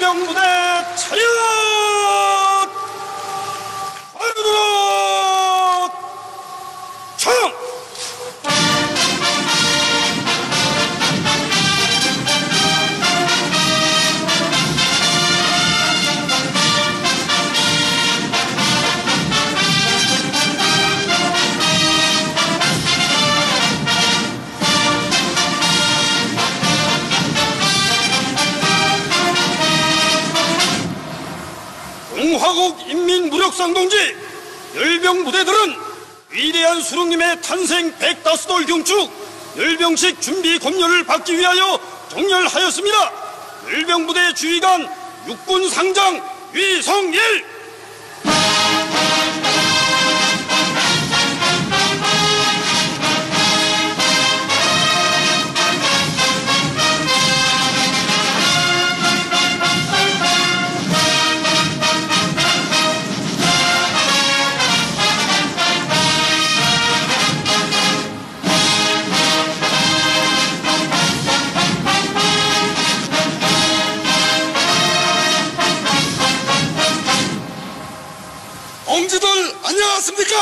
일병부대 차렷! 하여들어! 청! 공화국 인민무력상동지 열병부대들은 위대한 수령님의 탄생 105돌 경축 열병식 준비 검열을 받기 위하여 정렬하였습니다. 열병부대 주의관 육군상장 위성일. 동지들 안녕하십니까?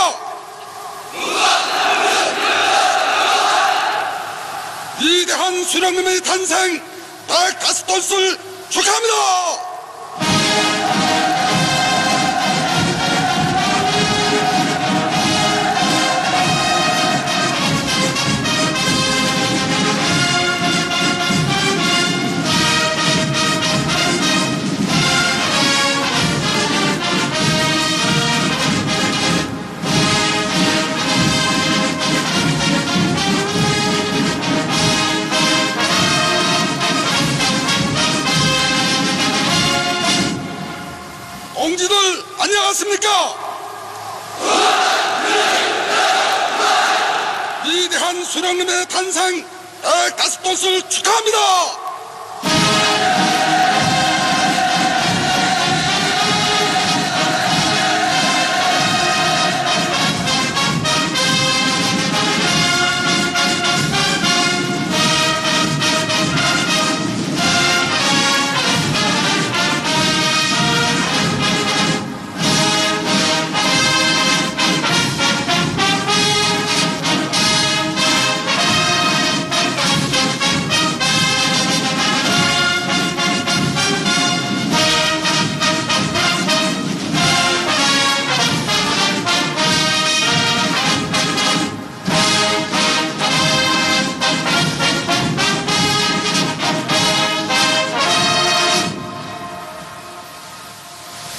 위대한 수령님의 탄생 105돌을 축하합니다. 동지들 안녕하십니까? 위대한 수령님의 탄생 105돌을 축하합니다.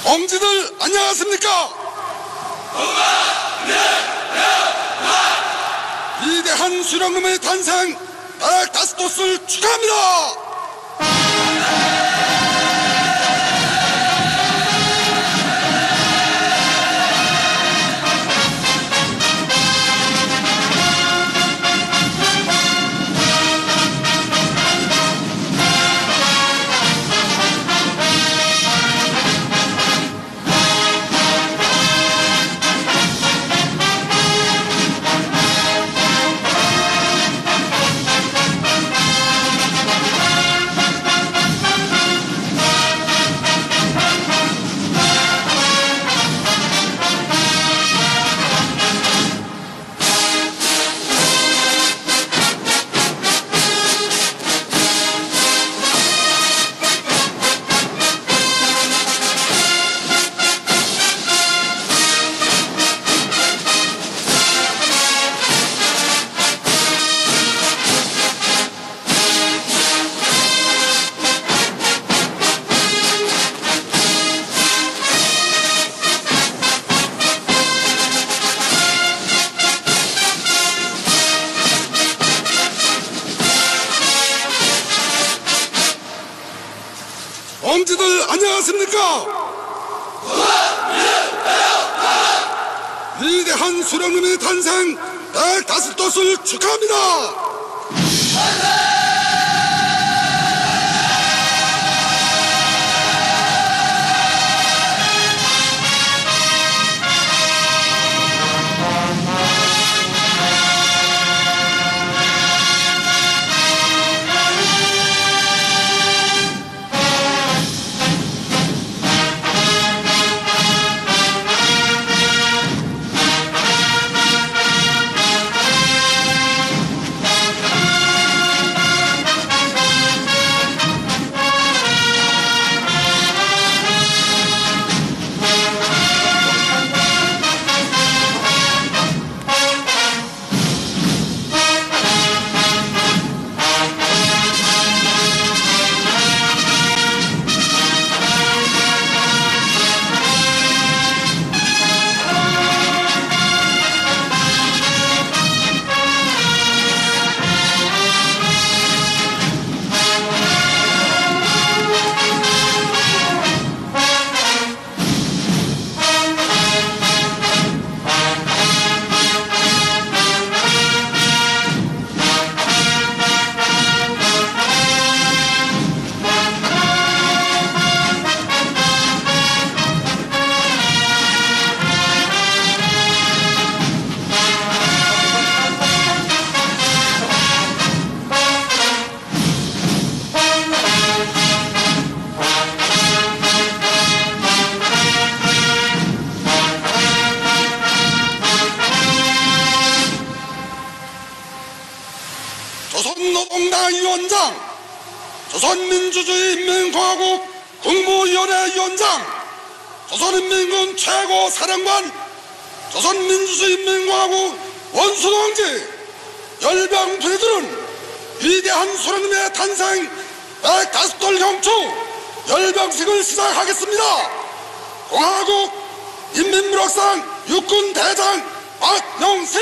동지들 안녕하십니까? 위대한 수령님의 탄생 105돌을 축하합니다. 동지들 안녕하십니까? 위대한 수령님의 탄생 105돌을 축하합니다. 조선민주주의인민공화국 국무위원회 위원장, 조선인민군 최고 사령관, 조선민주주의인민공화국 원수동지, 열병 부대들은 위대한 수령님의 탄생 105돌 경축 열병식을 시작하겠습니다. 공화국 인민무력상 육군대장 박영식.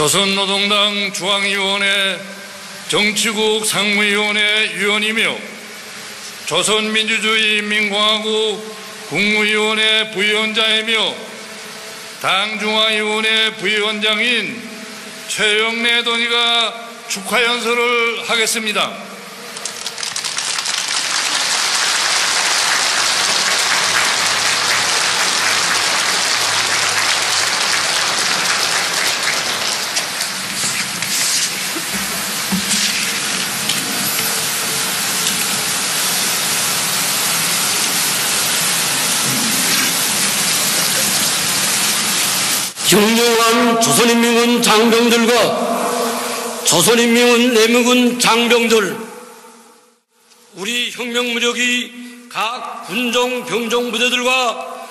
조선노동당 중앙위원회 정치국 상무위원회 위원이며 조선민주주의인민공화국 국무위원회 부위원장이며 당중앙위원회 부위원장인 최영래 don이가 축하 연설을 하겠습니다. 흉흉한 조선인민군 장병들과 조선인민군 내무군 장병들, 우리 혁명무력이 각 군종 병종 부대들과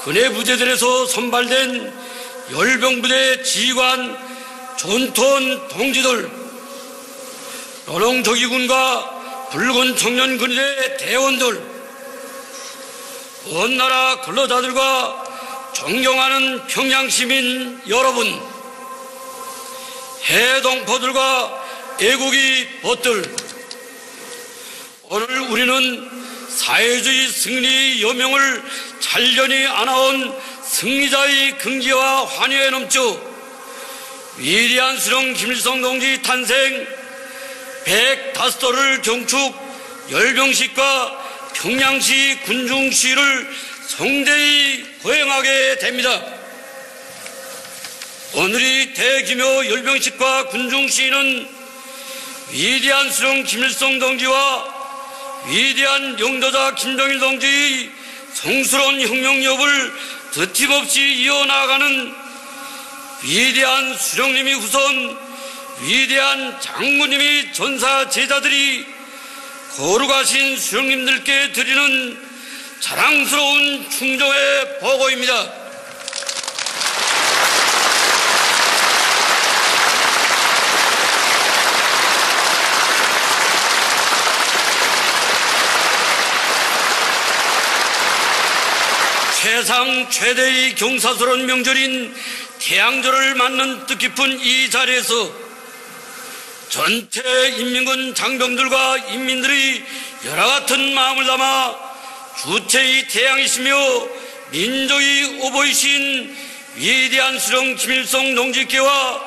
근해 부대들에서 선발된 열병부대 지휘관 존턴 동지들, 노동조기군과 붉은 청년군의 대원들, 온 나라 근로자들과 존경하는 평양시민 여러분, 해동포들과 애국의 벗들, 오늘 우리는 사회주의 승리의 여명을 잔련히 안아온 승리자의 긍지와 환희에 넘쳐 위대한 수령 김일성 동지 탄생 105돌을 경축 열병식과 평양시 군중시를 성대히 거행하게 됩니다. 오늘의 대규모 열병식과 군중시는 위대한 수령 김일성 동지와 위대한 영도자 김정일 동지의 성스러운 혁명력을 드팀없이 이어나가는 위대한 수령님이 후손 위대한 장군님이 전사 제자들이 거룩하신 수령님들께 드리는 자랑스러운 충정의 보고입니다. 세상 최대의 경사스러운 명절인 태양절을 맞는 뜻깊은 이 자리에서 전체 인민군 장병들과 인민들의 여러 같은 마음을 담아 주체의 태양이시며 민족의 오보이신 위대한 수령 김일성 동지께와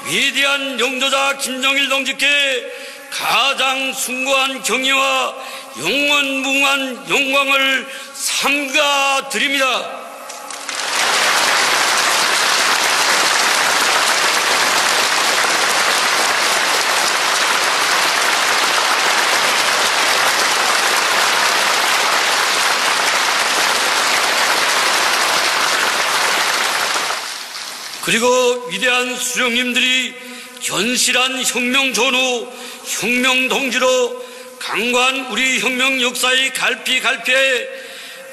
위대한 영도자 김정일 동지께 가장 숭고한 경의와 영원무궁한 영광을 삼가 드립니다. 그리고 위대한 수령님들이 견실한 혁명 전후, 혁명 동지로 강관 우리 혁명 역사의 갈피갈피에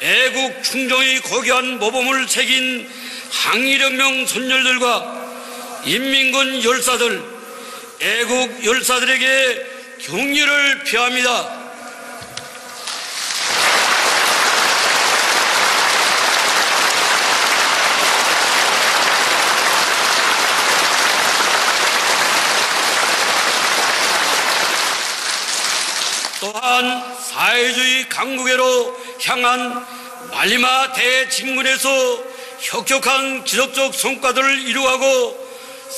애국 충정의 고귀한 모범을 새긴 항일혁명 선열들과 인민군 열사들, 애국 열사들에게 경의를 표합니다. 또한 사회주의 강국회로 향한 말리마 대진군에서 혁혁한 기적적 성과들을 이루어가고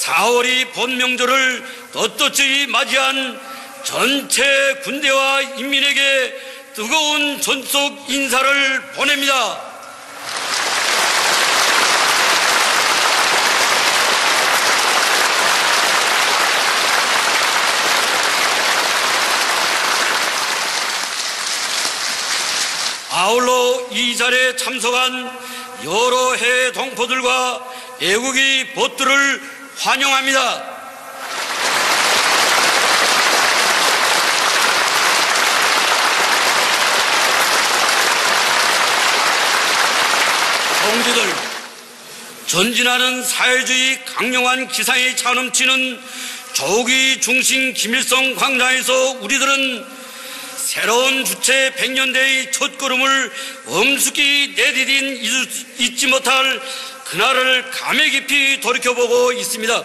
4월이 본명절을 떳떳이 맞이한 전체 군대와 인민에게 뜨거운 전속 인사를 보냅니다. 아울러 이 자리에 참석한 여러 해외 동포들과 애국의 벗들을 환영합니다. 동지들, 전진하는 사회주의 강력한 기상이 차넘치는 조기 중심 김일성 광장에서 우리들은 새로운 주체 100년대의 첫걸음을 엄숙히 내디딘 잊지 못할 그날을 감회 깊이 돌이켜보고 있습니다.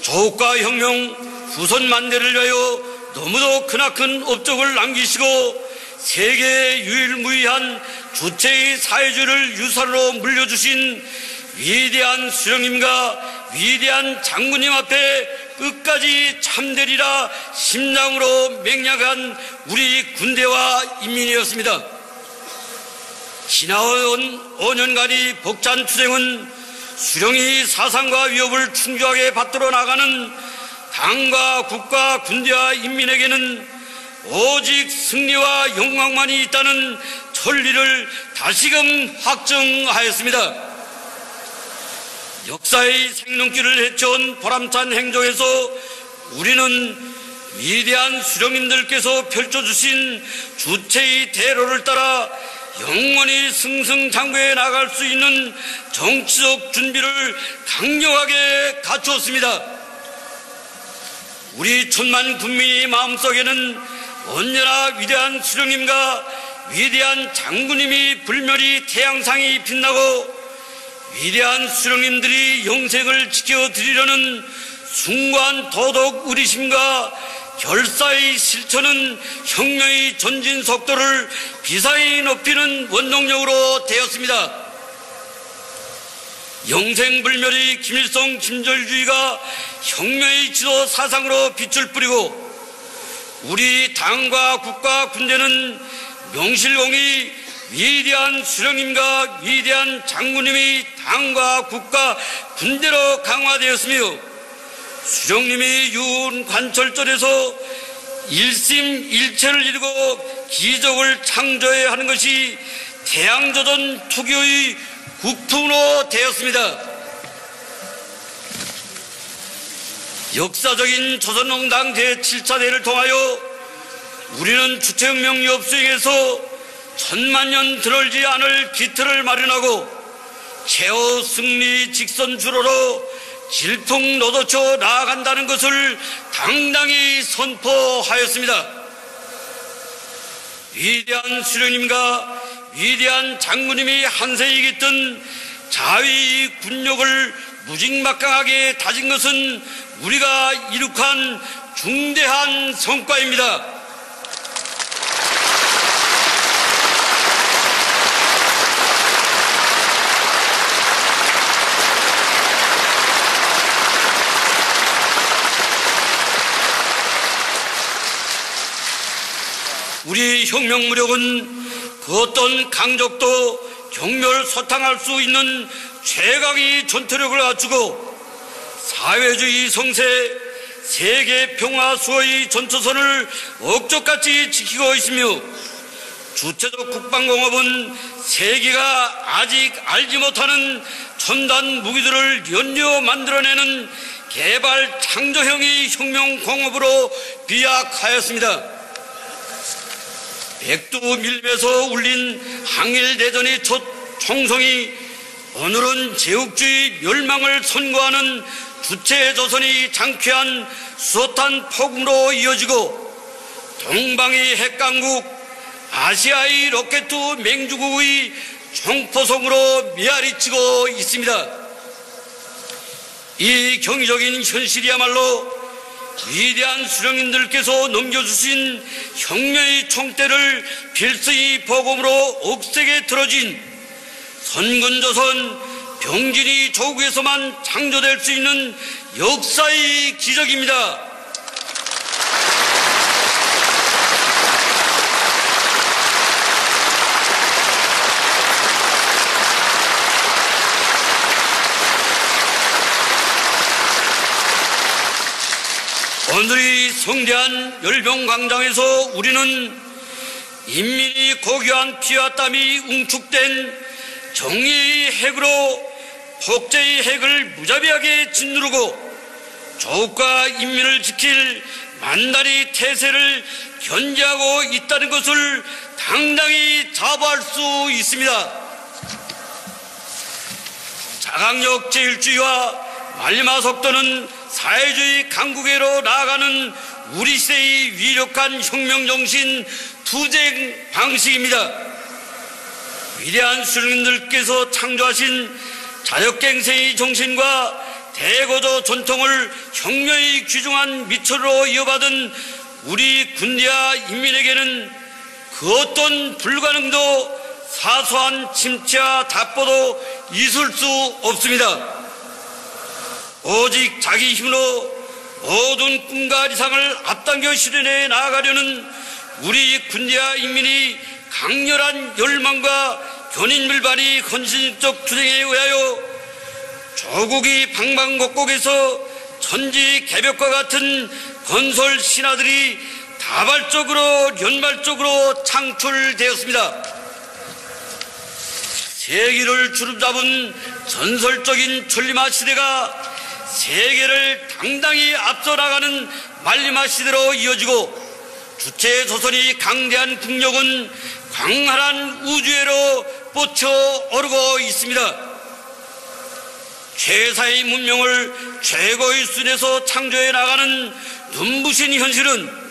조국과 혁명, 후손 만대를 위하여 너무도 크나큰 업적을 남기시고 세계에 유일무이한 주체의 사회주의를 유산으로 물려주신 위대한 수령님과 위대한 장군님 앞에 끝까지 참되리라 심장으로 맹약한 우리 군대와 인민이었습니다. 지나온 5년간의 벅찬 투쟁은 수령의 사상과 위협을 충주하게 받들어 나가는 당과 국가, 군대와 인민에게는 오직 승리와 영광만이 있다는 천리를 다시금 확증하였습니다. 역사의 생명길을 헤쳐온 보람찬 행적에서 우리는 위대한 수령님들께서 펼쳐주신 주체의 대로를 따라 영원히 승승장구해 나갈 수 있는 정치적 준비를 강력하게 갖추었습니다. 우리 천만 국민의 마음속에는 언제나 위대한 수령님과 위대한 장군님이 불멸이 태양상이 빛나고 위대한 수령님들이 영생을 지켜드리려는 숭고한 도덕 의리심과 결사의 실천은 혁명의 전진 속도를 비사히 높이는 원동력으로 되었습니다. 영생불멸의 김일성 김정일주의가 혁명의 지도 사상으로 빛을 뿌리고 우리 당과 국가 군대는 명실공히 위대한 수령님과 위대한 장군님이 당과 국가 군대로 강화되었으며 수령님이 유은 관철절에서 일심일체를 이루고 기적을 창조해야 하는 것이 태양조선 투기의 국풍으로 되었습니다. 역사적인 조선농당 제7차 대회를 통하여 우리는 주체혁명 엽수행에서 천만년 들어올지 않을 기틀을 마련하고 최후 승리 직선 주로로 질풍노도쳐 나아간다는 것을 당당히 선포하였습니다. 위대한 수령님과 위대한 장군님이 한세에 깃든 자위 군욕을 무직막강하게 다진 것은 우리가 이룩한 중대한 성과입니다. 우리 혁명무력은 그 어떤 강적도 경멸소탕할 수 있는 최강의 전투력을 갖추고 사회주의 성세, 세계 평화 수호의 전초선을 억적같이 지키고 있으며 주체적 국방공업은 세계가 아직 알지 못하는 첨단 무기들을 연이어 만들어내는 개발 창조형의 혁명공업으로 비약하였습니다. 백두밀림에서 울린 항일대전의 첫 총성이 오늘은 제국주의 멸망을 선고하는 주체조선이 장쾌한 수소탄 폭음으로 이어지고 동방의 핵강국, 아시아의 로켓 맹주국의 총포성으로 메아리치고 있습니다. 이 경이적인 현실이야말로 위대한 수령님들께서 넘겨주신 혁명의 총대를 필수의 보검으로 억세게 들어진 선군조선 병진이 조국에서만 창조될 수 있는 역사의 기적입니다. 오늘의 성대한 열병광장에서 우리는 인민이 고귀한 피와 땀이 웅축된 정의의 핵으로 폭제의 핵을 무자비하게 짓누르고 조국과 인민을 지킬 만다리 태세를 견제하고 있다는 것을 당당히 자부할 수 있습니다. 자강력 제1주의와 말리마 속도는 사회주의 강국회로 나아가는 우리 시대의 위력한 혁명정신 투쟁 방식입니다. 위대한 수령님들께서 창조하신 자력갱생의 정신과 대고조 전통을 혁명의 귀중한 미천으로 이어받은 우리 군대와 인민에게는 그 어떤 불가능도 사소한 침체와 답보도 있을 수 없습니다. 오직 자기 힘으로 모든 꿈과 이상을 앞당겨 실현해 나아가려는 우리 군대와 인민이 강렬한 열망과 견인물발이 헌신적 투쟁에 의하여 조국이 방방곡곡에서 천지개벽과 같은 건설 신화들이 다발적으로 연발적으로 창출되었습니다. 세계를 주름잡은 전설적인 천리마 시대가 세계를 당당히 앞서 나가는 말리마 시대로 이어지고 주체조선이 강대한 국력은 광활한 우주회로 뻗쳐 오르고 있습니다. 최사의 문명을 최고의 수준에서 창조해 나가는 눈부신 현실은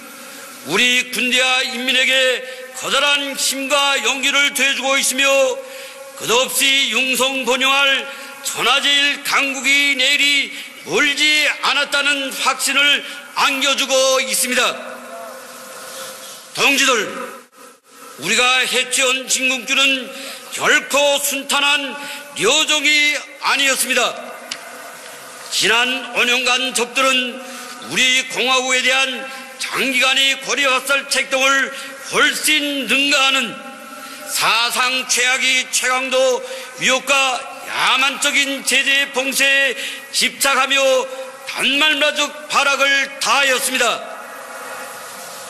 우리 군대와 인민에게 커다란 힘과 용기를 더해주고 있으며 끝없이 융성번영할 천하제일 강국이 내일이 멀지 않았다는 확신을 안겨주고 있습니다. 동지들, 우리가 해치운 진국주는 결코 순탄한 려종이 아니었습니다. 지난 5년간 적들은 우리 공화국에 대한 장기간의 고려학살 책동을 훨씬 능가하는 사상 최악의 최강도 위협과 야만적인 제재 봉쇄에 집착하며 단말마적 발악을 다하였습니다.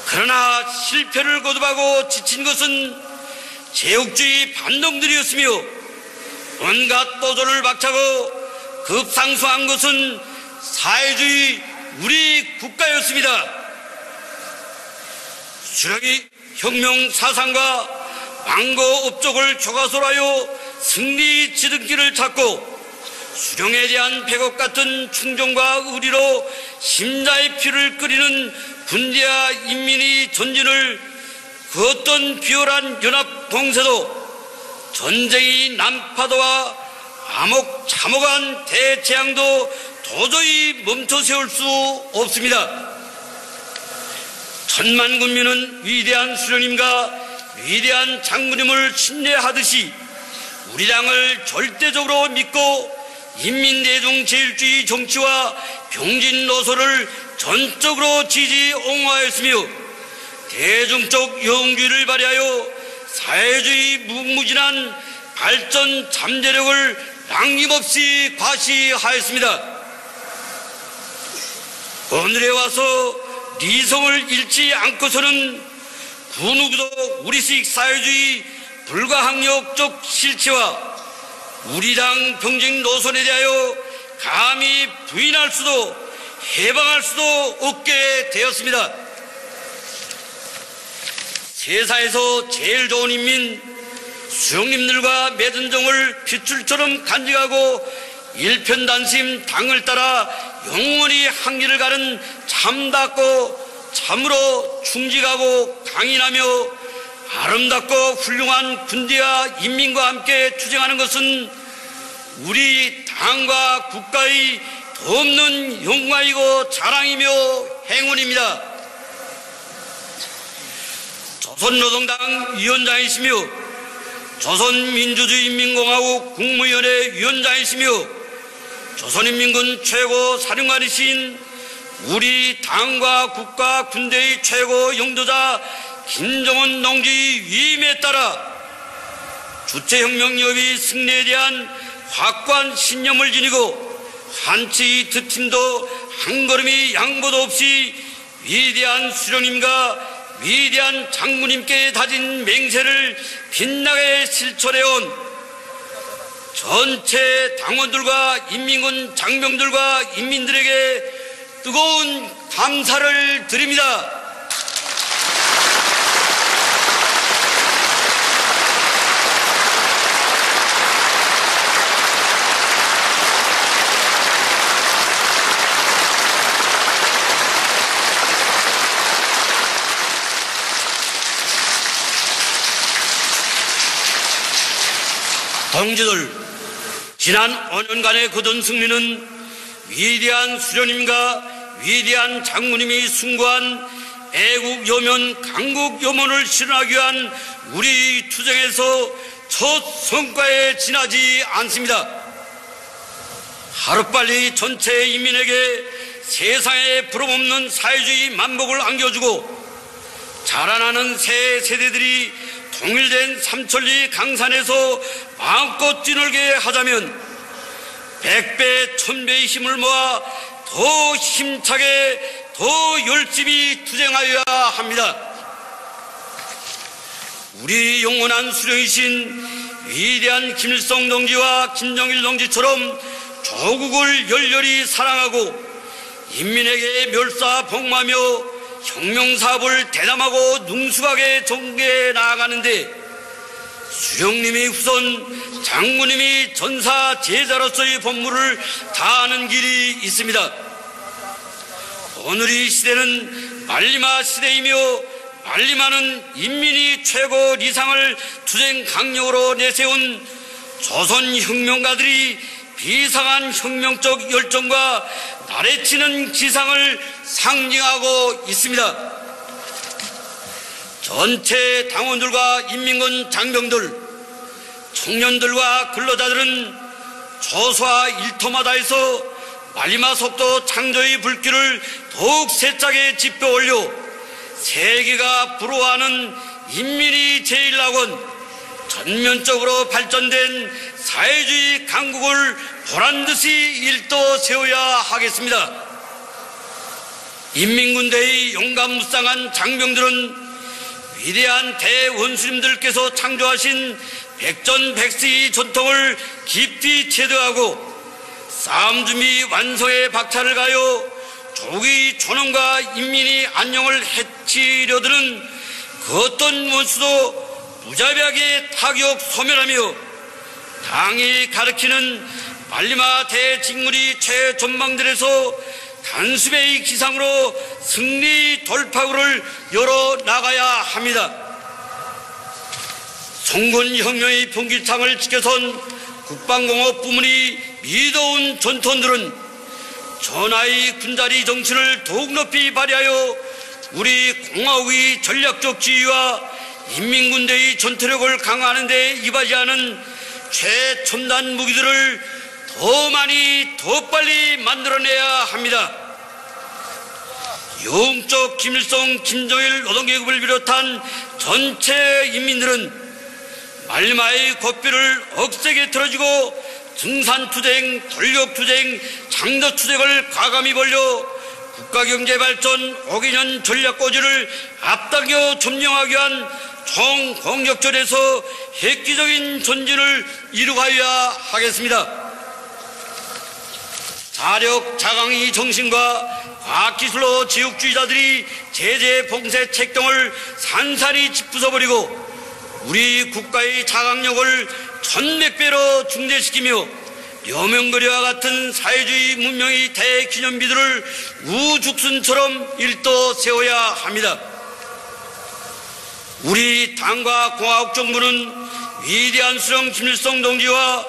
그러나 실패를 거듭하고 지친 것은 제국주의 반동들이었으며 온갖 도전을 박차고 급상승한 것은 사회주의 우리 국가였습니다. 수령이 혁명 사상과 왕고 업적을 교과서로 하여 승리 지름길을 찾고 수령에 대한 백업 같은 충정과 의리로 심자의 피를 끓이는 군대와 인민의 전진을 그 어떤 비열한 연합 공세도 전쟁의 난파도와 암흑 참혹한 대재앙도 도저히 멈춰 세울 수 없습니다. 천만 군민은 위대한 수령님과 위대한 장군님을 신뢰하듯이 우리 당을 절대적으로 믿고 인민대중제일주의 정치와 병진 노선을 전적으로 지지 옹호하였으며 대중적 영웅주의를 발휘하여 사회주의 무궁무진한 발전 잠재력을 남김없이 과시하였습니다. 오늘에 와서 리성을 잃지 않고서는 그 누구도 우리식 사회주의 불가항력적 실체와 우리 당 병진 노선에 대하여 감히 부인할 수도 해방할 수도 없게 되었습니다. 세상에서 제일 좋은 인민 수령님들과 맺은 정을 핏줄처럼 간직하고 일편단심 당을 따라 영원히 한길을 가는 참답고 참으로 충직하고 강인하며 아름답고 훌륭한 군대와 인민과 함께 투쟁하는 것은 우리 당과 국가의 더없는 영광이고 자랑이며 행운입니다. 조선노동당 위원장이시며 조선민주주의인민공화국 국무위원회 위원장이시며 조선인민군 최고 사령관이신 우리 당과 국가 군대의 최고 영도자 김정은 동지 위임에 따라 주체혁명협의 승리에 대한 확고한 신념을 지니고 한치 득팀도 한 걸음의 양보도 없이 위대한 수령님과 위대한 장군님께 다진 맹세를 빛나게 실천해온 전체 당원들과 인민군 장병들과 인민들에게 뜨거운 감사를 드립니다. 동지들, 지난 5년간의 거둔 승리는 위대한 수령님과 위대한 장군님이 숭고한 애국 여면, 강국 여문을 실현하기 위한 우리 투쟁에서 첫 성과에 지나지 않습니다. 하루빨리 전체 인민에게 세상에 부름없는 사회주의 만복을 안겨주고 자라나는 새 세대들이 통일된 삼천리 강산에서 마음껏 뛰놀게 하자면 100배, 1000배의 힘을 모아 더 힘차게, 더 열심히 투쟁하여야 합니다. 우리 영원한 수령이신 위대한 김일성 동지와 김정일 동지처럼 조국을 열렬히 사랑하고 인민에게 멸사복무하며 혁명사업을 대담하고 능숙하게 전개해 나아가는데 수령님이 후손, 장군님이 전사 제자로서의 본무를 다하는 길이 있습니다. 오늘 이 시대는 말리마 시대이며 말리마는 인민이 최고 리상을 투쟁 강력으로 내세운 조선 혁명가들이 비상한 혁명적 열정과 나래치는 기상을 상징하고 있습니다. 전체 당원들과 인민군 장병들, 청년들과 근로자들은 조수와 일터마다에서 말리마 속도 창조의 불길을 더욱 세차게 지펴 올려 세계가 부러워하는 인민이 제일학원, 전면적으로 발전된 사회주의 강국을 보란듯이 일도 세워야 하겠습니다. 인민군대의 용감무쌍한 장병들은 위대한 대원수님들께서 창조하신 백전백승의 전통을 깊이 체득하고 싸움 준비 완성에 박차를 가하여 조국의 존엄과 인민의 안녕을 해치려드는 그 어떤 원수도 무자비하게 타격 소멸하며 당이 가르치는 말리마 대직물이 최전방들에서 단숨의 기상으로 승리 돌파구를 열어 나가야 합니다. 성군혁명의 봉기창을 지켜선 국방공업 부문이 믿어온 전통들은 전하의 군자리 정신을 더욱 높이 발휘하여 우리 공화국의 전략적 지위와 인민군대의 전투력을 강화하는 데 이바지하는 최첨단 무기들을 더 많이 더 빨리 만들어내야 합니다. 영적 김일성, 김정일 노동계급을 비롯한 전체 인민들은 말리마의 고삐를 억세게 틀어주고 증산투쟁, 권력투쟁, 장더투쟁을 과감히 벌려 국가경제발전 5개년 전략고지를 앞당겨 점령하기 위한 총공격전에서 획기적인 전진을 이루어야 하겠습니다. 자력, 자강의 정신과 과학기술로 지역주의자들이 제재 봉쇄 책동을 산산히 짓부숴버리고 우리 국가의 자강력을 천몇 배로 증대시키며 려명거리와 같은 사회주의 문명의 대기념비들을 우죽순처럼 일도 세워야 합니다. 우리 당과 공화국 정부는 위대한 수령 김일성 동지와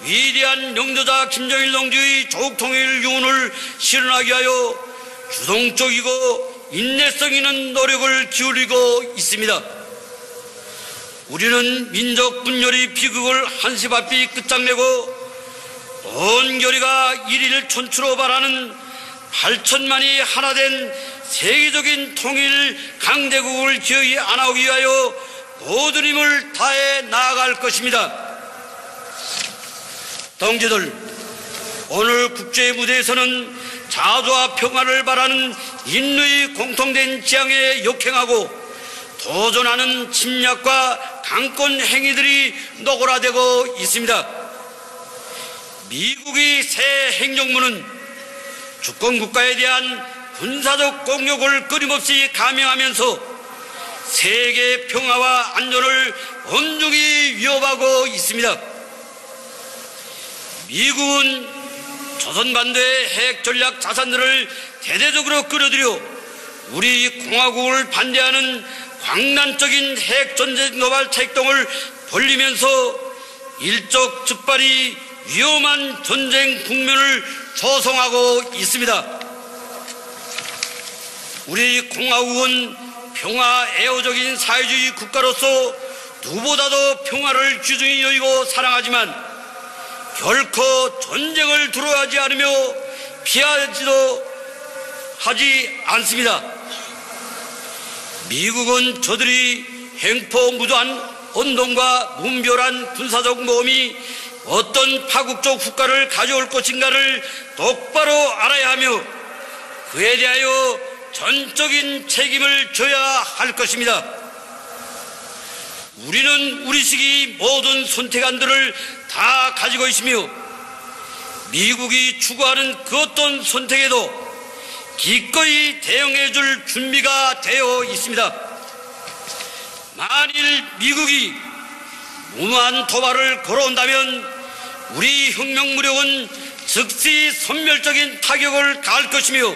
위대한 영도자 김정일 동지의 조국통일 유언을 실현하기 위하여 주동적이고 인내성 있는 노력을 기울이고 있습니다. 우리는 민족 분열의 비극을 한시바삐 끝장내고 온 결의가 일일 촌추로 바라는 8천만이 하나 된 세계적인 통일 강대국을 기어이 안아오기 위하여 모든 힘을 다해 나아갈 것입니다. 동지들, 오늘 국제 무대에서는 자주와 평화를 바라는 인류의 공통된 지향에 역행하고 도전하는 침략과 강권 행위들이 노골화되고 있습니다. 미국의 새 행정부는 주권국가에 대한 군사적 공격을 끊임없이 감행하면서 세계 평화와 안전을 엄중히 위협하고 있습니다. 미국은 조선반도의 핵 전략 자산들을 대대적으로 끌어들여 우리 공화국을 반대하는 광란적인 핵 전쟁 노발 책동을 벌리면서 일촉즉발이 위험한 전쟁 국면을 조성하고 있습니다. 우리 공화국은 평화 애호적인 사회주의 국가로서 누구보다도 평화를 귀중히 여기고 사랑하지만 결코 전쟁을 두려워하지 않으며 피하지도 하지 않습니다. 미국은 저들이 횡포무도한 언동과 문별한 군사적 모험이 어떤 파국적 국가를 가져올 것인가를 똑바로 알아야 하며 그에 대하여 전적인 책임을 져야 할 것입니다. 우리는 우리식의 모든 선택안들을 다 가지고 있으며 미국이 추구하는 그 어떤 선택에도 기꺼이 대응해 줄 준비가 되어 있습니다. 만일 미국이 무모한 도발을 걸어온다면 우리 혁명무력은 즉시 선멸적인 타격을 가할 것이며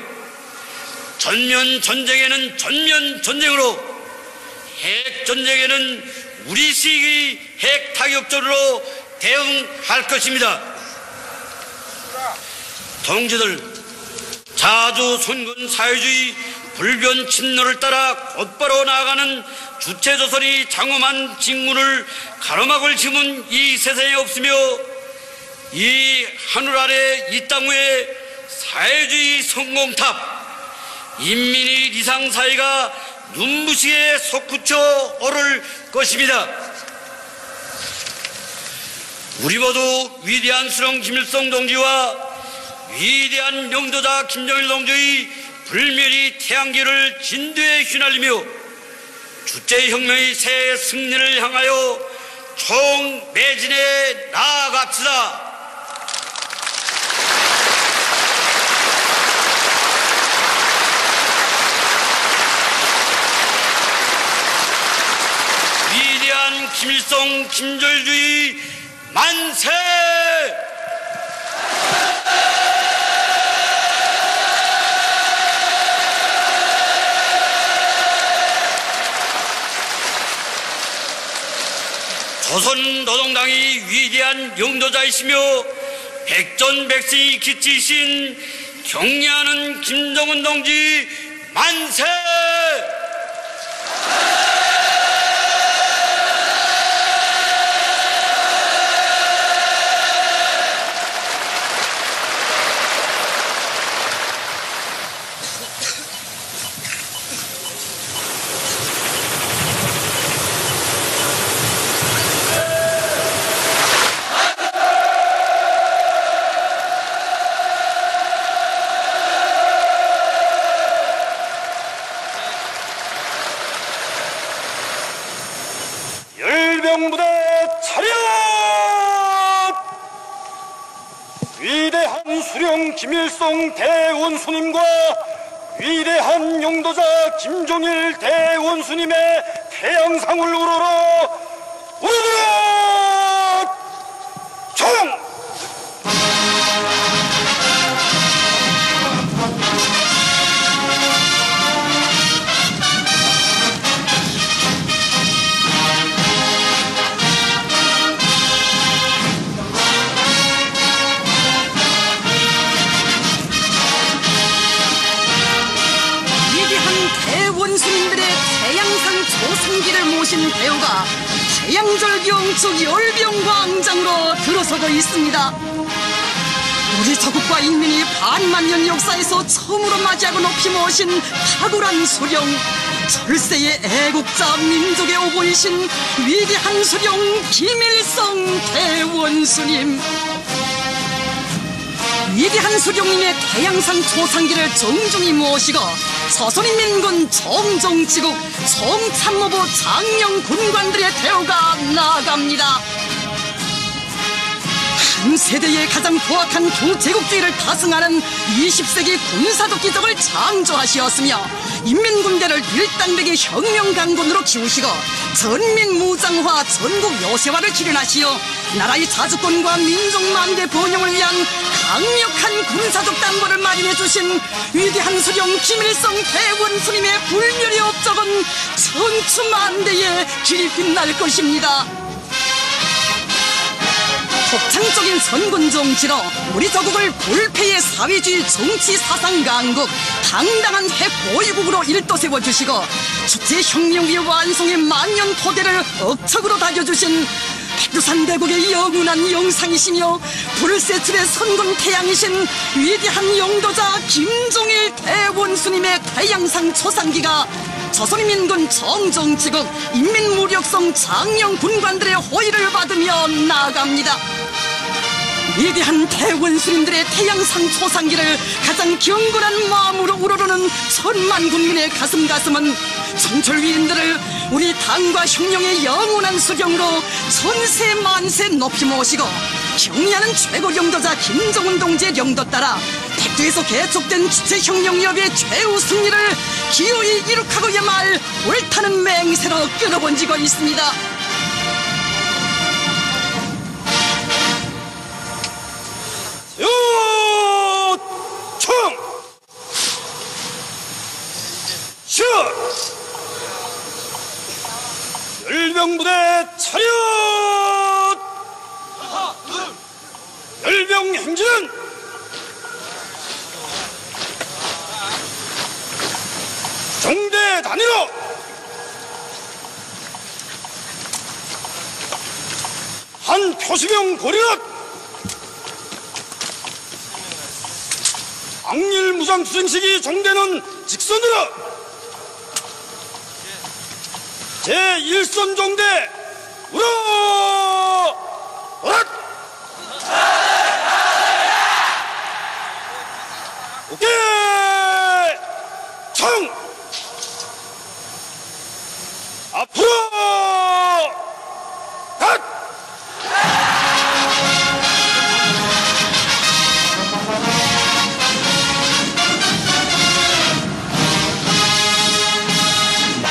전면 전쟁에는 전면 전쟁으로 핵 전쟁에는 우리식의 핵 타격전으로 대응할 것입니다. 동지들, 자주 손건 사회주의 불변 침노를 따라 곧바로 나아가는 주체조선이 장엄한 직무를 가로막을 힘은 이 세상에 없으며 이 하늘 아래 이 땅 위에 사회주의 성공탑 인민의 리상사회가 눈부시게 솟구쳐 오를 것입니다. 우리 모두 위대한 수령 김일성 동지와 위대한 영도자 김정일 동지의 불멸의 태양계를 진도에 휘날리며 주체혁명의 새 승리를 향하여 총매진에 나아갑시다. 위대한 김일성 김정일주의 만세! 조선노동당이 위대한 영도자이시며 백전백승의 기치이신 경례하는 김정은 동지 만세! 열병부대 차렷! 위대한 수령 김일성 대원수님과 위대한 영도자 김종일 대원수님의 태양상을 우러러 우러러 총! 원수님들의 태양상 조상기를 모신 배우가 태양절경 열병광장으로 들어서고 있습니다. 우리 조국과 인민이 반만년 역사에서 처음으로 맞이하고 높이 모신 탁월한 수령, 철새의 애국자 민족의 오보이신 위대한 수령 김일성 대원수님. 위대한 수령님의 태양상 조상기를 정중히 모시고 조선인민군 정정지국 정참모부 장령 군관들의 대우가 나아갑니다. 한 세대의 가장 포악한 교제국주의를 타승하는 20세기 군사적 기적을 창조하시었으며 인민군대를 일당백의 혁명강군으로 키우시고 전민무장화 전국 요새화를 기련하시어 나라의 자주권과 민족만대 번영을 위한 강력한 군사적 담보를 마련해 주신 위대한 수령 김일성 대원수님의 불멸의 업적은 천추만대에 길이 빛날 것입니다. 독창적인 선군 정치로 우리 조국을 불패의 사회주의 정치 사상 강국, 당당한 핵보위국으로 일도 세워주시고 주체혁명의 완성의 만년 토대를 억척으로 다져주신 백두산 대국의 영원한 영상이시며 불세출의 선군 태양이신 위대한 영도자 김종일 대원수님의 태양상 초상기가 조선인민군 정정지국 인민무력성 장령 군관들의 호의를 받으며 나아갑니다. 위대한 대원수님들의 태양상 초상기를 가장 경건한 마음으로 우러르는 천만 국민의 가슴은 성철위인들을 우리 당과 혁명의 영원한 수령으로 천세 만세 높이 모시고 경리하는 최고 영도자 김정은 동지의 영도 따라 백두에서 개척된 주체혁명협의 최후 승리를 기어이 이룩하고야말 옳다는 맹세로 끊어번지고 있습니다. 요청! 슛! 열병부대 차렷! 열병 행진은 정대 단위로 표시명 고리라. 항일 무장 수행식이 종대는 직선으로 제1선 종대 우러 오케이 청 앞으로 갓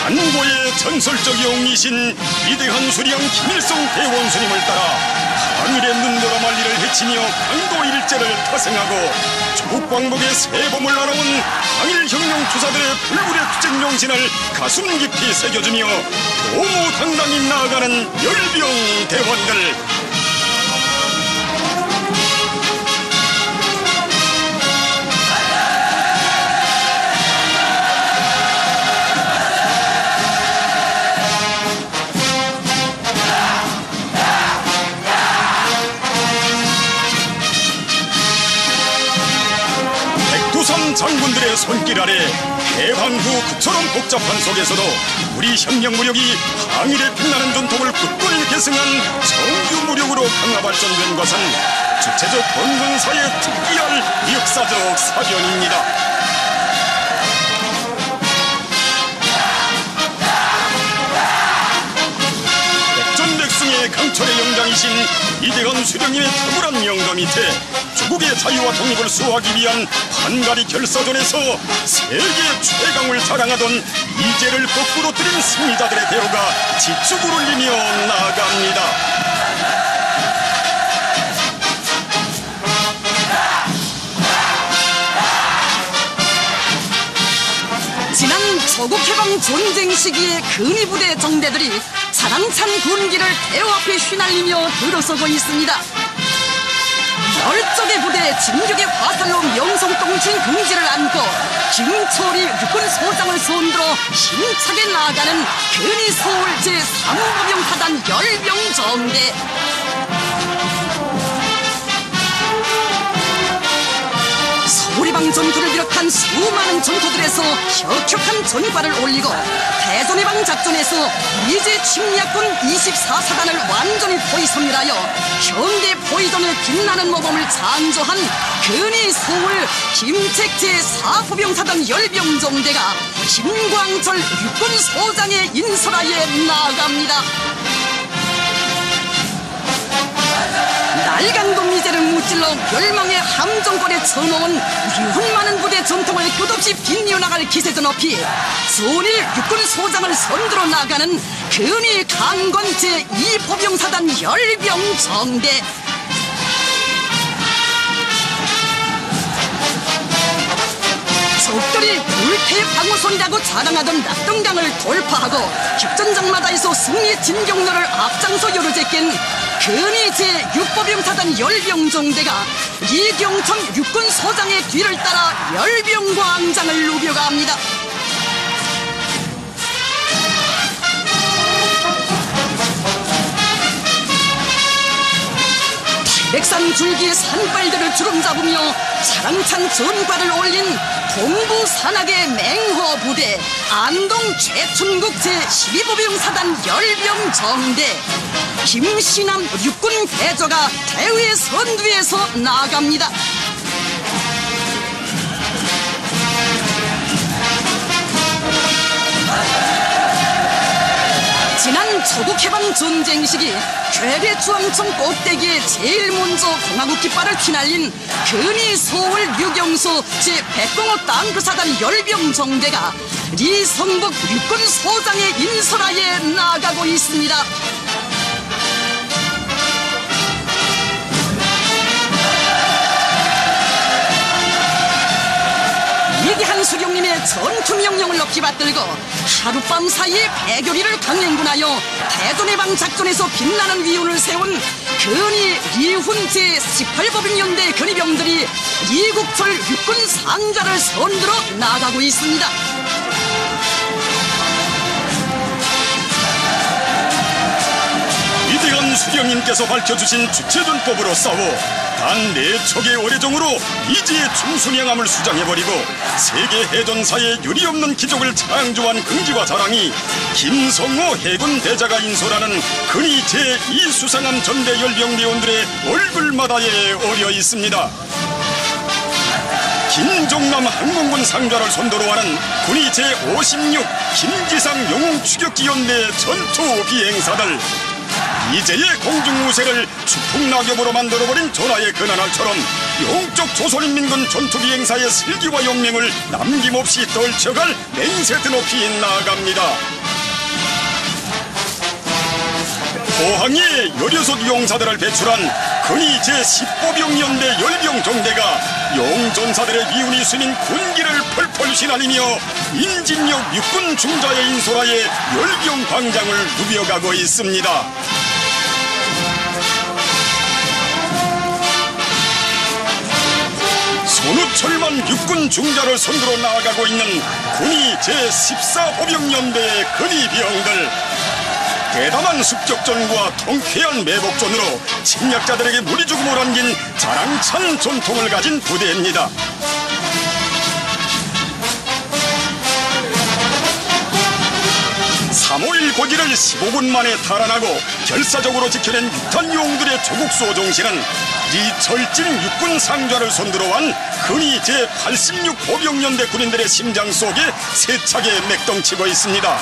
만고의 전설적 영이신 위대한 수령 김일성 대원수님을 따라 항일의 눈보라 만리를 헤치며 강도 일제를 타생하고 조국 광복의 세범을 알아온 항일혁명 투사들의 불굴의 투쟁 정신을 가슴 깊이 새겨주며 도무당당히 나아가는 열병 대원들. 백두산 장군들의 손길 아래 해방 후 그처럼 복잡한 속에서도 우리 혁명 무력이 항일의 빛나는 전통을 굳건히 계승한 정규 무력으로 강화 발전된 것은 주체적 건군사의 특이할 역사적 사변입니다. 백전백승의 강철의 영장이신 이대건 수령님의 탁월한 영도 밑에 조국의 자유와 독립을 수호하기 위한 판가리 결사전에서 세계 최강을 자랑하던 이제를 거꾸로 뜨린 승리자들의 대우가 지축을 울리며 나아갑니다. 지난 조국해방 전쟁 시기의 근위부대 정대들이 자랑찬 군기를 대호 앞에 휘날리며 들어서고 있습니다. 열적의 부대 진격의 화살로 명성동진 긍지를 안고 김초리 육군소장을 손들어 힘차게 나아가는 근위서울 제3보병사단 열병정대. 서울해방 전투를 비롯한 수많은 전투들에서 혁혁한 전과를 올리고 대전해방 작전에서 미제 침략군 24사단을 완전히 포위선멸하여 현대 포위전의 빛나는 모범을 창조한 근위서울 김책 제4보병사단 열병정대가 김광철 육군소장의 인설하에 나아갑니다. 날강도 미제를 무찔러 멸망의 함정권에 쳐놓은 유훈 많은 부대 전통을 끝없이 빛내어나갈 기세도 높이 son일 육군소장을 선두로 나가는 근위 강건 제2보병사단 열병정대. 적들이 불태 방어선이라고 자랑하던 낙동강을 돌파하고 격전장마다에서 승리 진격로를 앞장서 요르제낀 근위 제6보병사단 열병정대가 이경천 육군소장의 뒤를 따라 열병광장을 누벼갑니다. 백산 줄기의 산발들을 주름잡으며 자랑찬 전과를 올린 동부 산악의 맹호부대 안동 최춘국 제12보병사단 열병정대 김신남 육군 대저가 대회 선두에서 나아갑니다. 지난 조국해방 전쟁 시기 괴뢰주황청 꼭대기에 제일 먼저 공화국 깃발을 휘날린 근위서울 유경수 제105 땅그사단 열병정대가 리성복 육군소장의 인설하에 나아가고 있습니다. 위대한 수령님의 전투명령을 높이 받들고 하룻밤 사이에 배교리를 강행군하여 대전해방 작전에서 빛나는 위운을 세운 근위 이훈 제18보병연대 근위병들이 이국철 육군 상자를 선들어 나가고 있습니다. 위대한 수령님께서 밝혀주신 주체전법으로 싸워 단 4척의 어뢰종으로 이지의 충순양함을 수장해버리고 세계 해전사에 유리없는 기적을 창조한 긍지와 자랑이 김성호 해군 대자가 인솔하는 근위 제2수상함 전대 열병대원들의 얼굴마다에 어려 있습니다. 김종남 항공군 상좌를 선도로 하는 군위 제56 김지상 영웅 추격기연대 전투 비행사들. 이제의 공중우세를 추풍낙엽으로 만들어버린 전하의 근한알처럼 영적 조선인민군 전투비행사의 슬기와 용맹을 남김없이 떨쳐갈 맹세 드높이 나아갑니다. 포항에 16 용사들을 배출한 근위 제10보병연대 열병정대가 용전사들의 미운이 스민 군기를 펄펄 휘날리며 인진역 육군 중자의 인솔하에 열병광장을 누벼가고 있습니다. 손우철만 육군 중자를 선두로 나아가고 있는 군위 제14보병연대의 근위병들. 대담한 습격전과 통쾌한 매복전으로 침략자들에게 무리죽음을 안긴 자랑찬 전통을 가진 부대입니다. (3.5.1) 고지를 15분 만에 탈환하고 결사적으로 지켜낸 육탄용들의 조국수호 정신은 리철진 육군 상좌를 선두로 한 근위 제86 보병연대 군인들의 심장 속에 세차게 맥동치고 있습니다.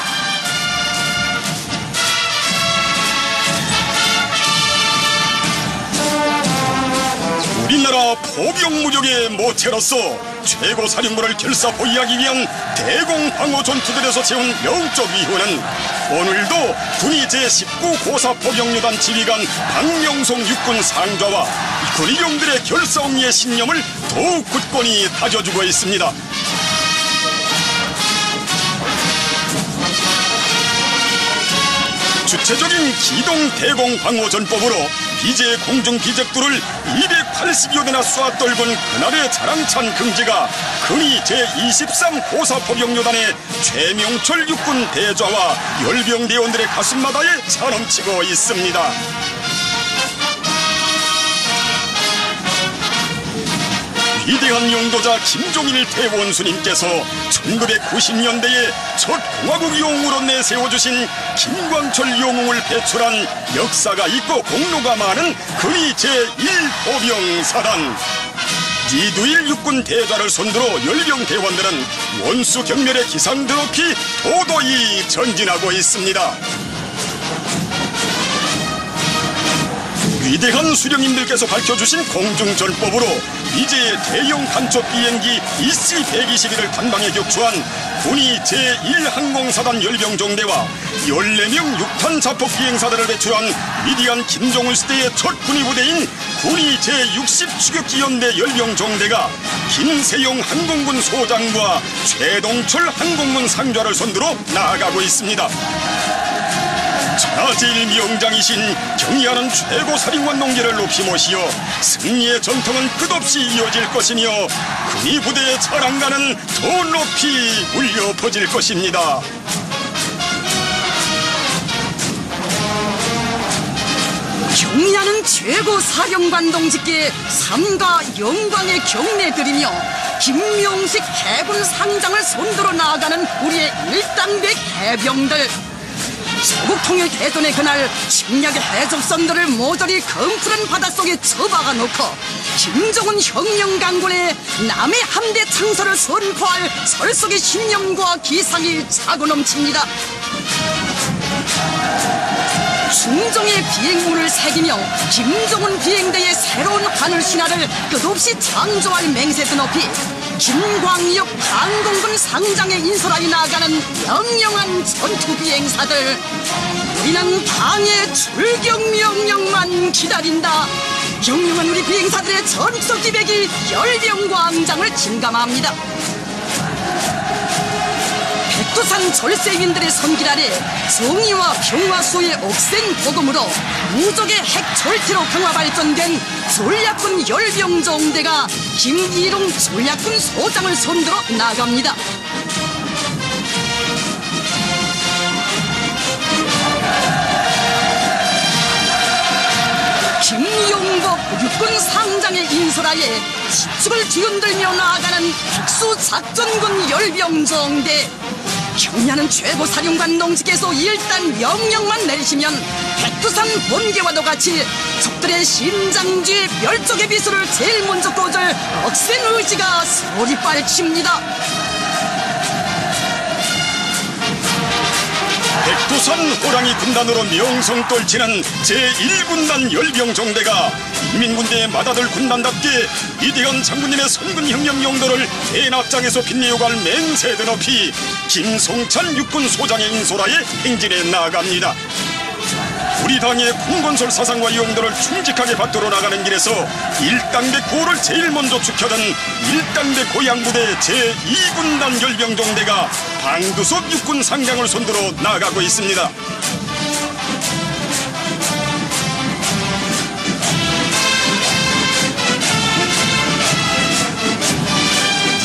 우리나라 포병무력의 모체로서 최고 사령부를 결사포위하기 위한 대공황후 전투들에서 채운 영적 위훈은 오늘도 군위 제19 고사포병旅단 지휘관 박명송 육군 상좌와 군의병들의 결사옹리의 신념을 더욱 굳건히 다져주고 있습니다. 주체적인 기동 대공방어 전법으로 비제 공중 비적들을 280여 대나 쏘아 떨군 그날의 자랑찬 긍지가 근위 제23 고사포병旅단의 최명철 육군 대좌와 열병대원들의 가슴마다에 차넘치고 있습니다. 위대한 용도자 김종일 대원수님께서 1990년대에 첫 공화국용으로 내세워주신 김광철 영웅을 배출한 역사가 있고 공로가 많은 근위 제1보병사단. 이두일 육군 대좌를 선두로 열병대원들은 원수 경멸의 기상들 높이 도도히 전진하고 있습니다. 위대한 수령님들께서 밝혀주신 공중전법으로 이제 대형 간첩 비행기 EC-121을 단방에 격추한 군위 제1항공사단 열병정대와 14명 육탄 자폭 비행사들을 배출한 위대한 김정은 시대의 첫 군위부대인 군위 제60 추격기연대 열병정대가 김세용 항공군 소장과 최동철 항공군 상좌를 선두로 나아가고 있습니다. 천하제일 명장이신 경의하는 최고 사령관 농계를 높이 모시어 승리의 전통은 끝없이 이어질 것이며 군위 부대의 자랑가는 더 높이 울려 퍼질 것입니다. 경의하는 최고 사령관 동지께 삼가 영광의 경례 드리며 김명식 해군 상장을 선두로 나아가는 우리의 일당백 해병들. 조국 통일 개전의 그날 침략의 해적선들을 모조리 검푸른 바닷속에 처박아 놓고 김정은 혁명 강군의 남해 함대 창설을 선포할 설속의 신념과 기상이 차고 넘칩니다. 중종의 비행문을 새기며 김정은 비행대의 새로운 하늘 신화를 끝없이 창조할 맹세도 높이 김광역 항공군 상장에 인솔하여 나아가는 영영한 전투비행사들. 우리는 당의 출격 명령만 기다린다. 영영한 우리 비행사들의 전투 기백이 열병광장을 진감합니다. 백두산 절세인들의 손길 아래 정의와 평화수의 억센 복음으로 무적의 핵 절대로 강화 발전된 전략군 열병정대가 김일웅 전략군 소장을 선두로 나갑니다. 김용복 육군 상장의 인솔하에 지축을 뒤흔들며 나아가는 특수작전군 열병정대. 경의하는 최고사령관 농지께서 일단 명령만 내리시면 백두산 번개와도 같이 적들의 심장쥐 멸족의 비수를 제일 먼저 꽂을 억센 의지가 소리빨칩니다. 백두산 호랑이 군단으로 명성 떨치는 제1군단 열병정대가 인민군대의 맏아들 군단답게 이대건 장군님의 선군혁명 용도를 대납장에서 빛내어갈 맹세드 높이 김송찬 육군소장의 인솔하에 행진해 나아갑니다. 우리 당의 군건설 사상과 용도를 충직하게 받들어 나가는 길에서 일당대 고를 제일 먼저 지켜던 일당대 고향부대 제2군단 열병정대가 방두석 육군 상장을 손들어 나가고 있습니다.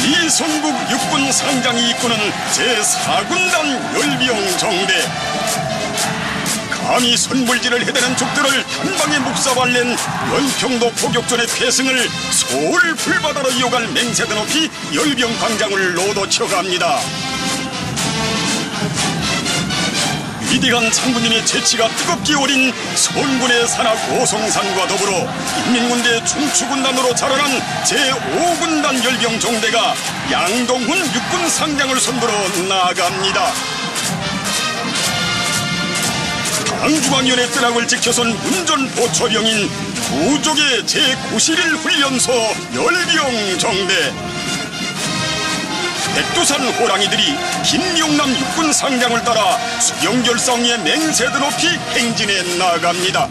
이성국 육군 상장이 이끄는 제4군단 열병정대. 감히 선불지를 해대는 적들을 단방에 묵사발낸 연평도 포격전의 패승을 서울 불바다로 이어갈 맹세드 높이 열병광장을 로도쳐갑니다. 위대한 장군님의 재치가 뜨겁게 오린 선군의 산악 오성산과 더불어 인민군대 중추군단으로 자라난 제5군단 열병정대가 양동훈 육군 상장을 손들어 나아갑니다. 당중앙위원회 뜨락을 지켜선 운전보초병인 부족의 제91 훈련소 열병정대. 백두산 호랑이들이 김용남 육군 상장을 따라 수경결성의 맹세드 높이 행진해 나갑니다.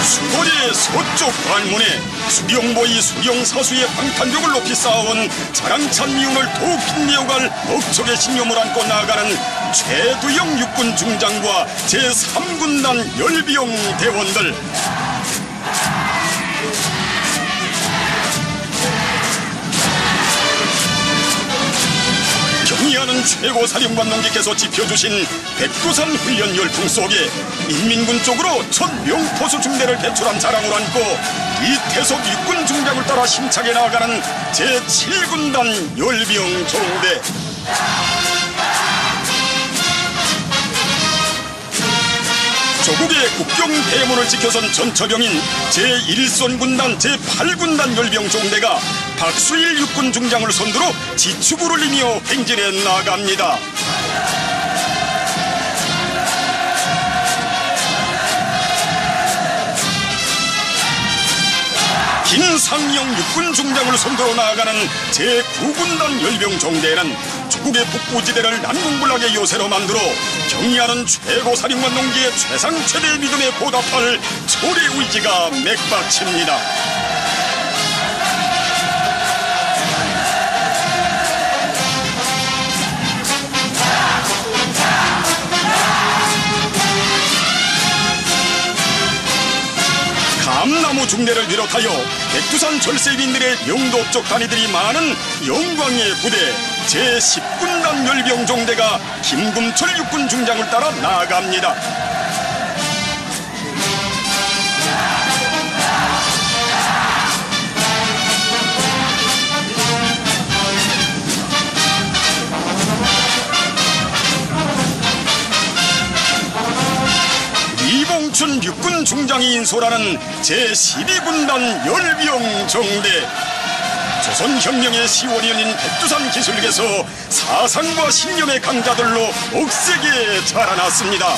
수거리의 서쪽 관문에 수경보이 수경사수의 방탄력을 높이 쌓아온 자랑찬 미운을 더욱 빛내어갈 억척의 신념을 안고 나아가는 최두영 육군 중장과 제3군단 열병 대원들. 경의하는 최고사령관 농기께서 지펴주신 백두산 훈련 열풍 속에 인민군 쪽으로 첫 명포수 중대를 배출한 자랑을 안고 이태석 육군 중장을 따라 힘차게 나아가는 제7군단 열병정대. 조국의 국경 대문을 지켜선 전처병인 제1선군단 제8군단 열병정대가 박수일 육군 중장을 손들어 지축을 올리며 행진해 나갑니다. 김상영 육군 중장을 손들어 나아가는 제9군단 열병정대에는 조국의 북부지대를 난공불락의 요새로 만들어 경의하는 최고사령관 농기의 최상 최대의 믿음에 보답할 초래 의지가 맥박칩니다. 감나무 중대를 비롯하여 백두산 절세민들의 영도적 단위들이 많은 영광의 부대 제10군단 열병정대가 김금철 육군 중장을 따라 나아갑니다. 이봉춘 육군 중장이 인솔하는 제12군단 열병정대. 조선혁명의 시원이인 백두산 기술계에서 사상과 신념의 강자들로 억세게 자라났습니다.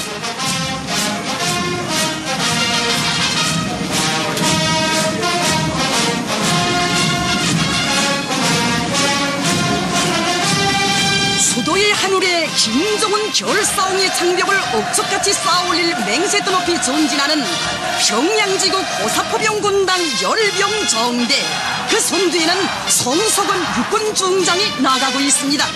수도의 하늘에 김정은 결사옹의 장벽을 억척같이 쌓아올릴 맹세도 높이 전진하는 평양지구 고사포병군단 열병정대. 그 선두에는 성석은 육군 중장이 나가고 있습니다.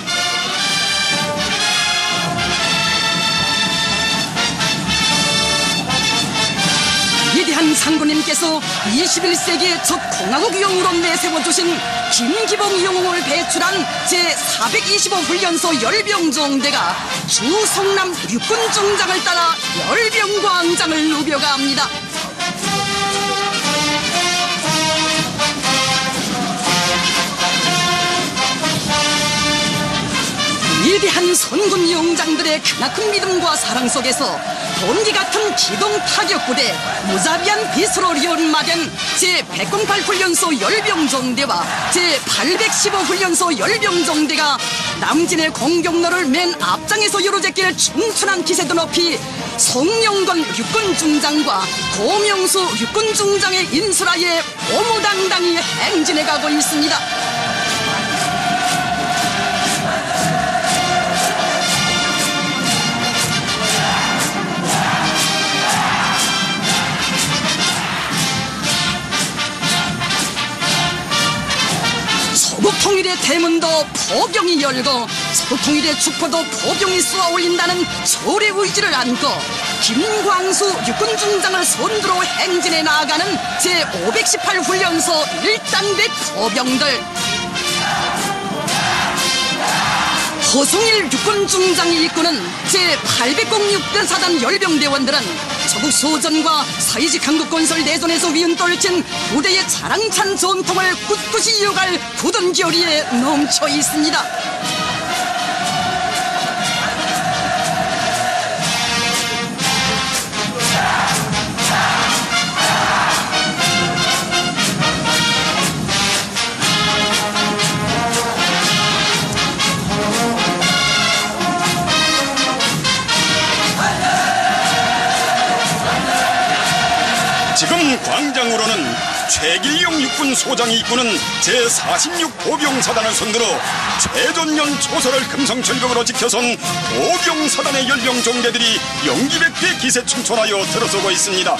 위대한 김상구님께서 21세기의 첫 공화국용으로 내세워주신 김기봉 영웅을 배출한 제425 훈련소 열병정대가 주성남 육군중장을 따라 열병광장을 누벼갑니다. 위대한 선군 용장들의 크나큰 믿음과 사랑 속에서 번개 같은 기동 타격부대 무자비한 비수로 연마된 제108 훈련소 열병정대와 제815 훈련소 열병정대가 남진의 공격로를 맨 앞장에서 요로제길 춤춘한 기세도 높이 송영건 육군중장과 고명수 육군중장의 인수라에 오무당당히 행진해가고 있습니다. 서북통일의 대문도 포병이 열고 서북통일의 축포도 포병이 쏘아올린다는 소래 의지를 안고 김광수 육군중장을 선두로 행진해 나아가는 제518 훈련소 1단대 포병들. 허성일 육군중장이 이끄는 제806사단 열병대원들은 서북 소전과 사이직 한국건설 내전에서 위은떨친 부대의 자랑찬 전통을 꿋꿋이 이어갈 굳은 결의에 넘쳐 있습니다. 지금 광장으로는 최길용 육군 소장이 이끄는 제46 보병사단을 선두로 최전년 초설을 금성철벽으로 지켜선 보병사단의 열병정대들이 영기백대 기세 충천하여 들어서고 있습니다.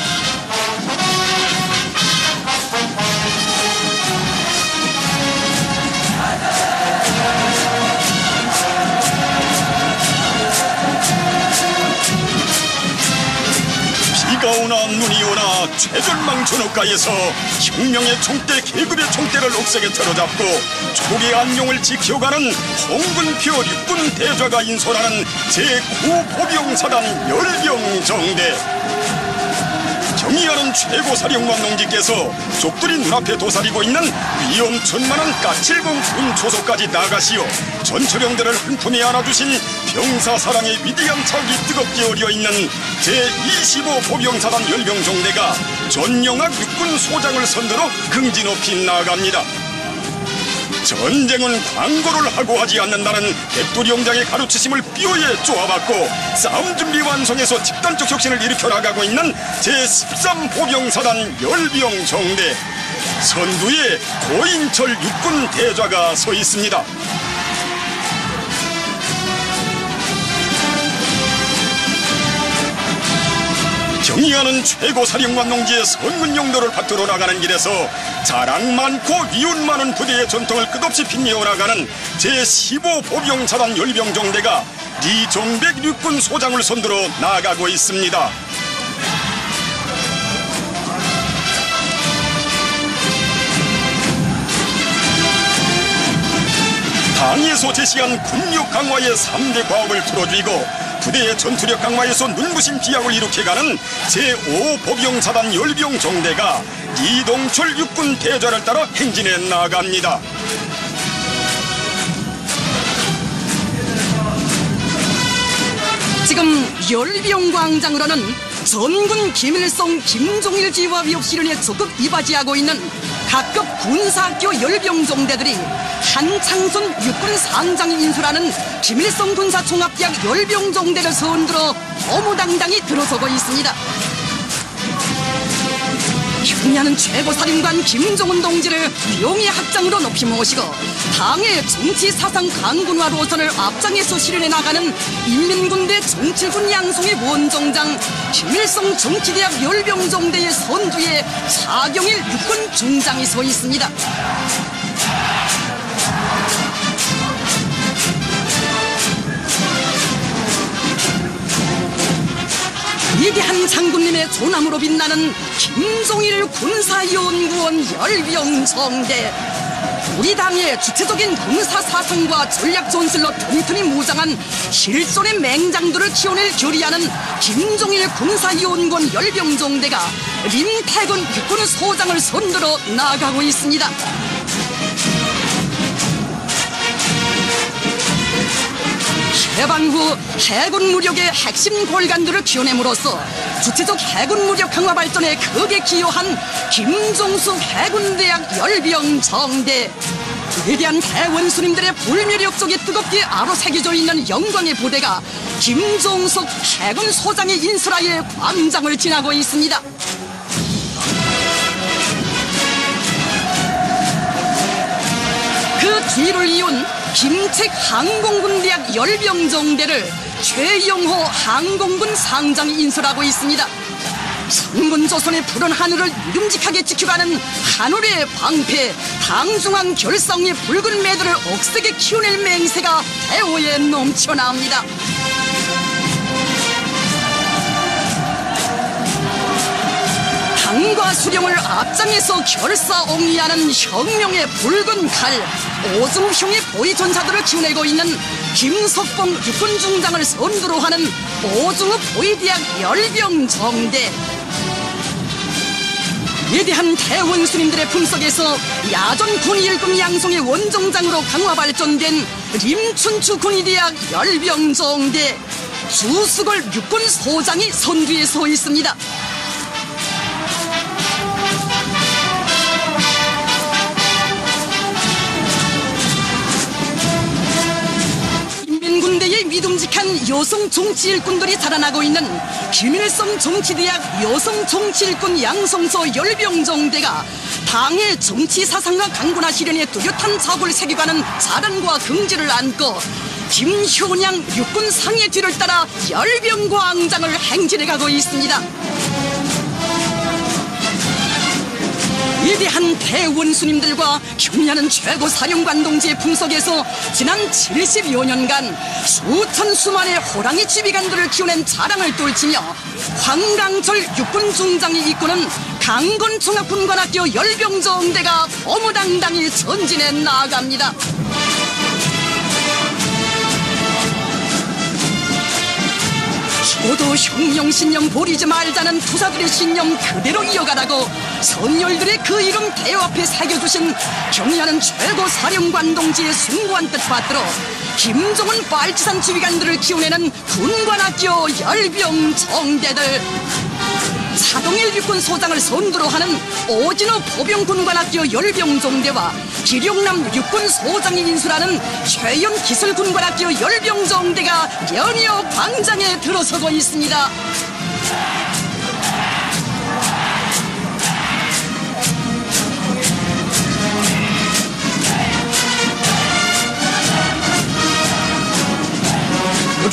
비가 오나 눈이 오나 최절망 전업가에서 혁명의 총대 계급의 총대를 옥색에 틀어잡고 조국의 안녕을 지켜가는 홍군표 육군 대좌가 인솔하는 제9보병사단 열병정대. 경의하는 최고사령관 농지께서 족들이 눈앞에 도사리고 있는 위험천만한 까칠공 군초소까지 나가시어 전처령들을 한 품에 안아주신 병사사랑의 위대한 차기 뜨겁게 어려있는 제25보병사단 열병정대가 전영학 육군 소장을 선두로 긍지 높이 나아갑니다. 전쟁은 광고를 하고 하지 않는다는 백두령장의 가르치심을 뼈에 쪼아받고 싸움 준비 완성해서 집단적 혁신을 일으켜 나가고 있는 제13보병사단 열병정대. 선두에 고인철 육군 대좌가 서 있습니다. 경의하는 최고사령관 농지의 선군 용도를 받들어 나가는 길에서 자랑 많고 위운 많은 부대의 전통을 끝없이 빛내어 나가는 제15보병사단 열병정대가 리종백 육군 소장을 선두로 나아가고 있습니다. 당에서 제시한 군력 강화의 3대 과업을 틀어주이고 부대의 전투력 강화에서 눈부신 비약을 일으켜가는 제5보병사단 열병정대가 이동철 육군 대좌를 따라 행진해 나갑니다. 지금 열병광장으로는 전군 김일성, 김종일 지휘와 위협실현에 적극 이바지하고 있는 각급 군사학교 열병정대들이 한창순 육군 상장이 인수라는 김일성 군사종합대학 열병정대를 선두로 어무당당히 들어서고 있습니다. 경의하는 최고사령관 김정은 동지를 명예 학장으로 높이 모시고 당의 정치사상 강군화 노선을 앞장에서 실현해 나가는 인민군대 정칠군 양성의 원정장 김일성 정치대학 열병정대의 선두에 차경일 육군 중장이 서 있습니다. 위대한 장군님의 조남으로 빛나는 김종일 군사연구원 열병정대. 우리 당의 주체적인 군사사상과 전략 전술로 튼튼히 무장한 실존의 맹장들을 키워낼 결의하는 김종일 군사연구원 열병정대가 림태근 육군소장을 선두로 나아가고 있습니다. 해방 후 해군 무력의 핵심 골간들을 키워냄으로써 주체적 해군 무력 강화 발전에 크게 기여한 김종숙 해군대학 열병정대. 위대한 대원수님들의 불멸역적이 뜨겁게 아로새겨져 있는 영광의 부대가 김종숙 해군소장의 인수라의 광장을 지나고 있습니다. 그 뒤를 이은 김책 항공군대학 열병정대를 최영호 항공군 상장이 인솔하고 있습니다. 선군조선의 푸른 하늘을 믿음직하게 지켜가는 하늘의 방패, 당중앙 결성의 붉은 매들을 억세게 키워낼 맹세가 대오에 넘쳐나옵니다. 당과 수령을 앞장에서 결사옹리하는 혁명의 붉은 칼, 오중형의 보위전사들을 키워내고 있는 김석봉 육군중장을 선두로 하는 오중읍 보위대학 열병정대. 위대한 대원수님들의 품속에서 야전 군의일금 양성의 원정장으로 강화 발전된 림춘추 군의대학 열병정대. 주수걸 육군소장이 선두에 서 있습니다. 군대의 믿음직한 여성 정치 일꾼들이 자라나고 있는 김일성 정치대학 여성 정치 일꾼 양성소 열병정대가 당의 정치 사상과 강군화 실현에 뚜렷한 작업을 새겨가는 자란과 긍지를 안고 김효냥 육군 상의 뒤를 따라 열병광장을 행진해가고 있습니다. 위대한 대원수님들과 경례하는 최고 사령관 동지의 품속에서 지난 70여 년간 수천 수만의 호랑이 지휘관들을 키워낸 자랑을 떨치며 황강철 육군중장이 이끄는 강건종합군관학교 열병정대가 어무당당히 전진해 나아갑니다. 모두 혁명신념 버리지 말자는 투사들의 신념 그대로 이어가라고 선열들의 그 이름 대여 앞에 새겨주신 경의하는 최고 사령관 동지의 숭고한 뜻 받들어 김종은 빨치산 지휘관들을 키워내는 군관학교 열병정대들, 차동일 육군소장을 선두로 하는 오진호 포병군관학교 열병정대와 기룡남 육군소장이 인수하는 최연 기술군관학교 열병정대가 연이어 광장에 들어서고 있습니다.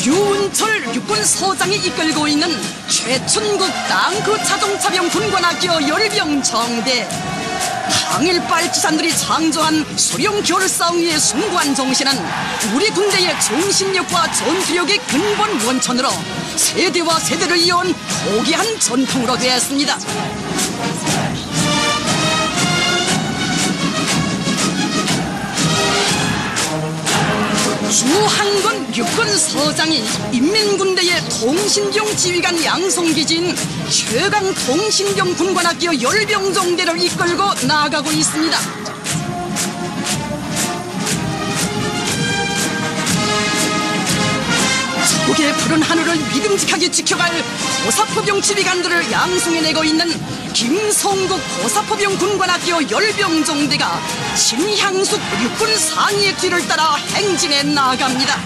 류은철 육군소장이 이끌고 있는 최춘국 땅크 자동차병 군관학교 열병정대. 당일 빨치산들이 창조한 수령 결사응의 숭고한 정신은 우리 군대의 정신력과 전투력의 근본 원천으로 세대와 세대를 이어온 고귀한 전통으로 되었습니다. 주한건 육군서장이 인민군대의 통신경 지휘관 양성기지인 최강 통신경 군관학교 열병정대를 이끌고 나아가고 있습니다. 서북의 푸른 하늘을 믿음직하게 지켜갈 고사포병 지휘관들을 양성해내고 있는 김성국 고사포병 군관학교 열병정대가 신향숙 육군 상위의 뒤를 따라 행진해 나아갑니다.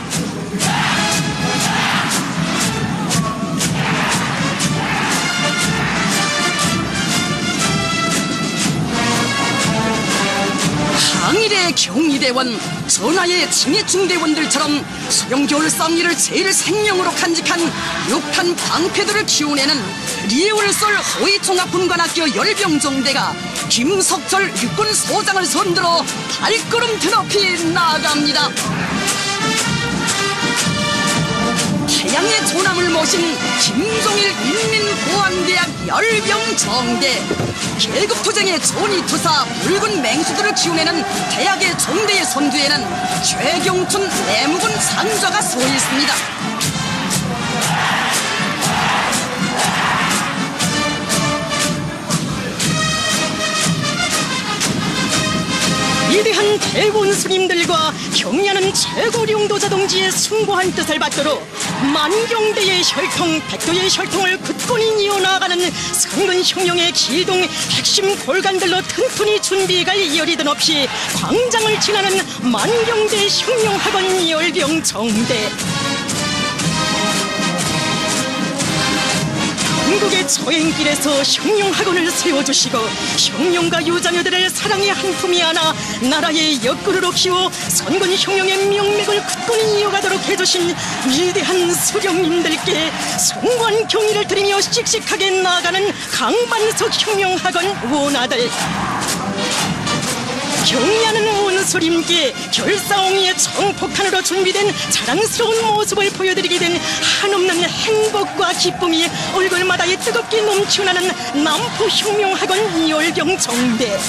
항일의 경희대원, 전하의 친위중대원들처럼 수령결상위를 제일 생명으로 간직한 육탄 방패들을 키워내는 리울솔 호위종합군관학교 열병정대가 김석철 육군소장을 선두로 발걸음 드높이 나아갑니다. 태양의 조남을 모신 김종일 인민보안대학 열병정대, 계급투쟁의 조니투사 붉은 맹수들을 키워내는 대학의 종대의 선두에는 최경춘 내무군 상좌가 서 있습니다. 위대한 대원 스님들과 경의하는 최고령도자 동지의 숭고한 뜻을 받들어 만경대의 혈통, 백도의 혈통을 굳건히 이어나가는 선근혁명의 기동 핵심 골간들로 튼튼히 준비가 이어리든 없이 광장을 지나는 만경대 혁명학원 열병정대. 한국의 저행길에서 혁명학원을 세워주시고 혁명가 유자녀들을 사랑의 한 품이 안아 나라의 옆구르로 키워 선군혁명의 명맥을 굳건히 이어가도록 해주신 위대한 수령님들께 숭고한 경의를 드리며 씩씩하게 나아가는 강반석 혁명학원 원아들, 경의하는 원수님께 결사옹이의 정폭탄으로 준비된 자랑스러운 모습을 보여드리게 된 한없는 행복과 기쁨이 얼굴마다에 뜨겁게 넘쳐나는 남포혁명학원 열병정대.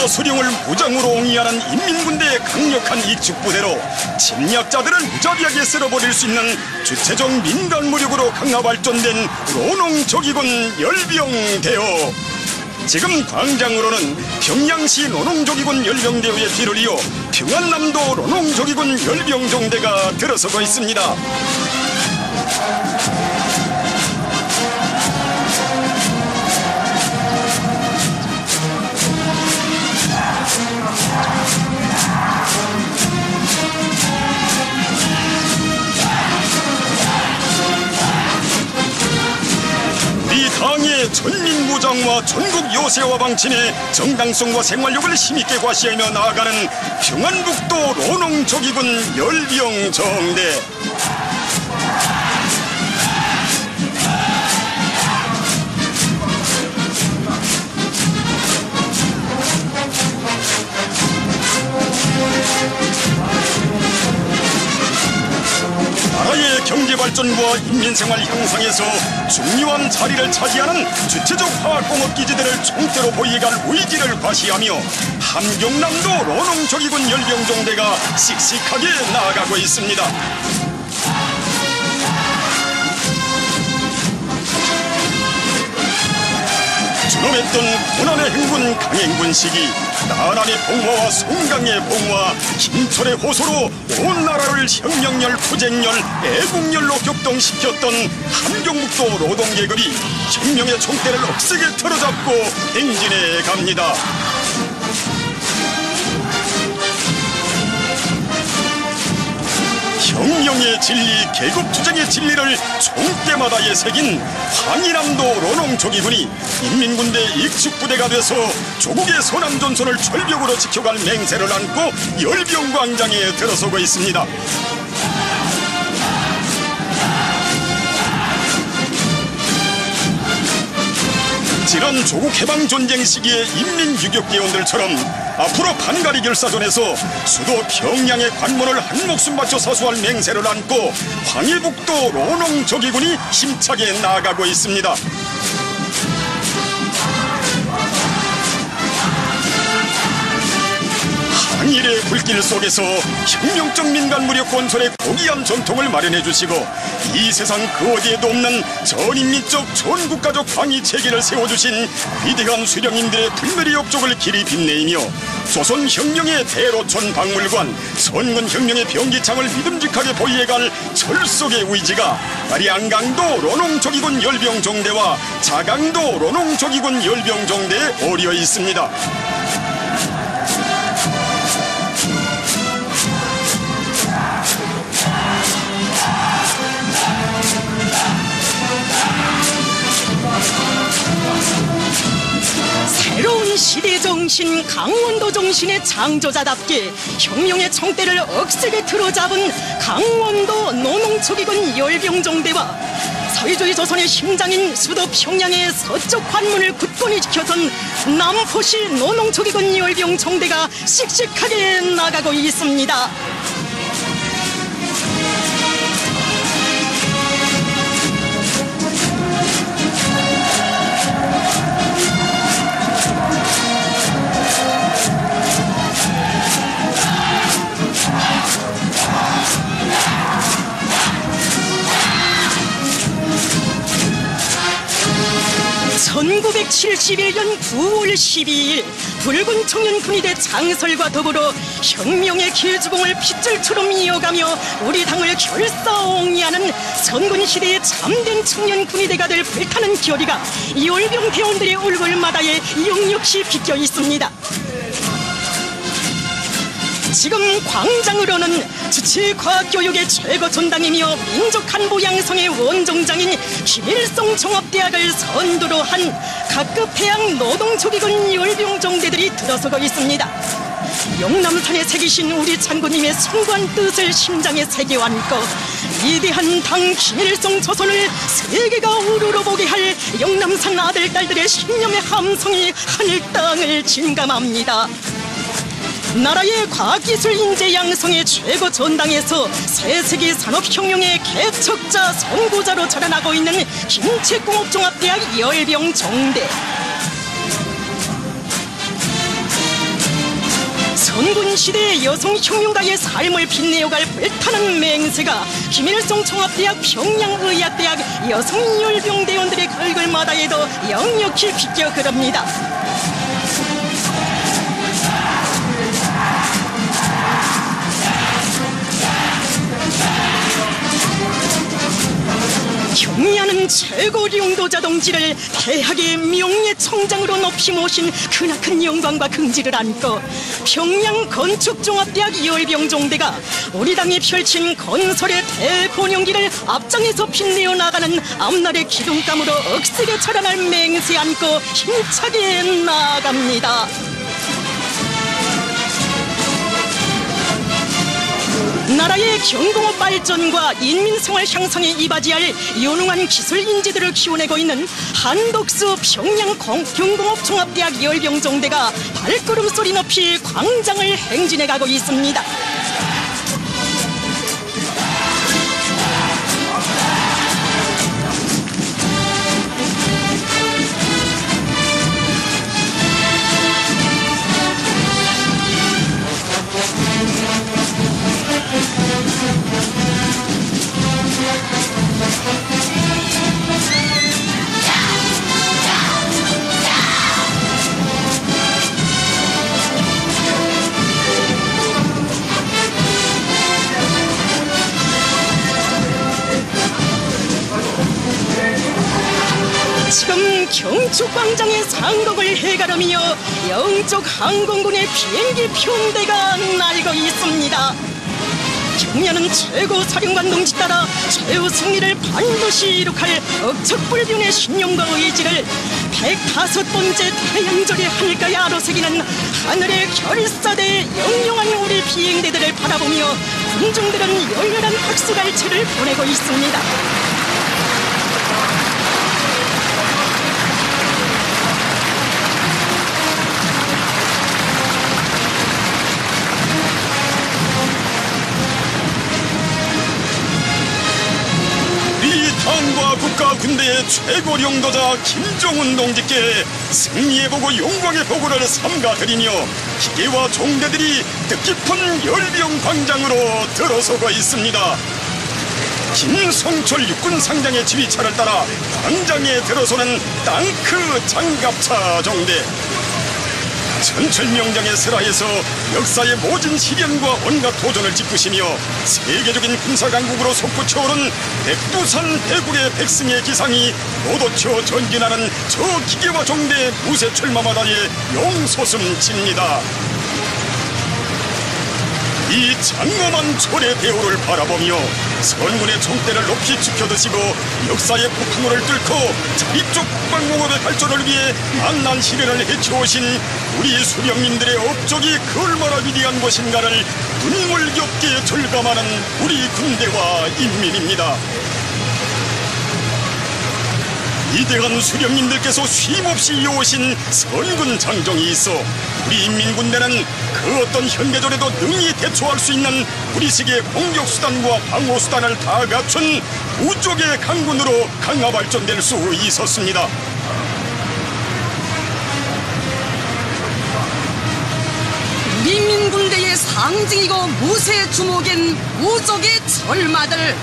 수령을 무장으로 옹이하는 인민군대의 강력한 익축부대로 침략자들을 무자비하게 쓸어버릴 수 있는 주체적 민간 무력으로 강화 발전된 노농조기군 열병대요. 지금 광장으로는 평양시 노농조기군 열병대의 뒤를 이어 평안남도 노농조기군 열병정대가 들어서고 있습니다. 당의 전민무장과 전국 요새화 방침의 정당성과 생활력을 힘있게 과시하며 나아가는 평안북도 노농조기군 열병정대. 나라의 경제발전과 인민생활 향상에서 중요한 자리를 차지하는 주체적 화학공업기지들을 총대로 보이갈 의지를 과시하며 함경남도 노농조기군 열병정대가 씩씩하게 나아가고 있습니다. 준엄했던 고난의 행군 강행군 시기, 나란의 봉화와 송강의 봉화, 김철의 호소로 온 나라를 혁명열, 투쟁열, 애국열로 격동시켰던 함경북도 노동계급이 혁명의 총대를 억세게 틀어잡고 행진해 갑니다. 혁명의 진리, 계급투쟁의 진리를 총대마다에 새긴 황희남도 노농조기군이 인민군대 익축부대가 돼서 조국의 서남전선을 철벽으로 지켜갈 맹세를 안고 열병광장에 들어서고 있습니다. 지난 조국 해방 전쟁 시기의 인민 유격대원들처럼 앞으로 반가리 결사전에서 수도 평양의 관문을 한 목숨 바쳐 사수할 맹세를 안고 황해북도 노농조기군이 힘차게 나아가고 있습니다. 항일의 불길 속에서 혁명적 민간 무력 건설의 고귀한 전통을 마련해 주시고 이 세상 그 어디에도 없는 전인민족 전국가족 방위 체계를 세워주신 위대한 수령님들의 불멸의 업적을 길이 빛내이며 조선혁명의 대로천 박물관, 선군혁명의 병기창을 믿음직하게 보위해갈 철석의 의지가 양강도 노농조기군 열병정대와 자강도 노농조기군 열병정대에 어려 있습니다. 새로운 시대정신 강원도 정신의 창조자답게 혁명의 총대를 억세게 틀어잡은 강원도 노농초기군 열병정대와 사회주의 조선의 심장인 수도 평양의 서쪽 관문을 굳건히 지켜선 남포시 노농초기군 열병정대가 씩씩하게 나가고 있습니다. (1971년 9월 12일) 붉은 청년군의대 창설과 더불어 혁명의 길주공을 핏줄처럼 이어가며 우리 당을 결사옹이하는 선군시대의 참된 청년군의대가 될 불타는 결의가 열병 대원들의 얼굴마다에 역력시 비껴 있습니다. 지금 광장으로는 주체과학교육의 최고 전당이며 민족한부 양성의 원정장인 김일성 종합대학을 선두로 한 각급 해양 노동조기군 열병정대들이 들어서고 있습니다. 영남산에 새기신 우리 장군님의 숭고한 뜻을 심장에 새겨 안고 위대한 당 김일성 조선을 세계가 우러러보게 할 영남산 아들 딸들의 신념의 함성이 하늘 땅을 진감합니다. 나라의 과학기술 인재 양성의 최고 전당에서 새세기 산업혁명의 개척자 선구자로 자라나고 있는 김책공업종합대학 열병정대. 선군시대의 여성혁명가의 삶을 빛내어갈 불타는 맹세가 김일성 종합대학 평양의학대학 여성열병대원들의 얼굴마다에도 역력히 비껴 그럽니다. 경의하는 최고領導자 동지를 대학의 명예총장으로 높이 모신 크나큰 영광과 긍지를 안고 평양 건축종합대학 열병정대가 우리 당이 펼친 건설의 대본영기를 앞장에서 빛내어 나가는 앞날의 기둥감으로 억세게 자라날 맹세 안고 힘차게 나아갑니다. 나라의 경공업 발전과 인민생활 향상에 이바지할 유능한 기술 인재들을 키워내고 있는 한덕수 평양 경공업 종합대학 열병정대가 발걸음 소리 높이 광장을 행진해가고 있습니다. 지금 경축광장의 상덕을 해가르며 영쪽 항공군의 비행기 편대가 날고 있습니다. 경야는 최고 사령관 동지 따라 최후 승리를 반드시 이룩할 억척불변의 신념과 의지를 105번째 태양절의 하늘가에 아로새기는 하늘의 결사대 영영한 우리 비행대들을 바라보며 군중들은 열렬한 박수갈채를 보내고 있습니다. 당과 국가 군대의 최고領導자 김정은 동지께 승리의 보고 영광의 보고를 삼가드리며 기계와 종대들이 뜻깊은 열병 광장으로 들어서고 있습니다. 김성철 육군상장의 지휘차를 따라 광장에 들어서는 땅크 장갑차 종대. 천철명장의 설하에서 역사의 모진 시련과 온갖 도전을 짚으시며 세계적인 군사강국으로 솟구쳐오른 백두산 대국의 백승의 기상이 노도쳐 전진하는 저 기계와 종대 무쇠 출마마다에 용솟음칩니다. 이 장엄한 초래 대우를 바라보며 선군의 총대를 높이 지켜드시고 역사의 폭풍우를 뚫고 자립적 국방공업의 발전을 위해 만난 시련을 헤쳐오신 우리 수령님들의 업적이 그 얼마나 위대한 것인가를 눈물겹게 절감하는 우리 군대와 인민입니다. 이대한 수령님들께서 쉼없이 이어오신 선군 장정이 있어 우리 인민군대는 그 어떤 현대전에도 능히 대처할 수 있는 우리식의 공격수단과 방어수단을 다 갖춘 우쪽의 강군으로 강화 발전될 수 있었습니다. 인민군대의 상징이고 무쇠 주목인 우족의 철마들,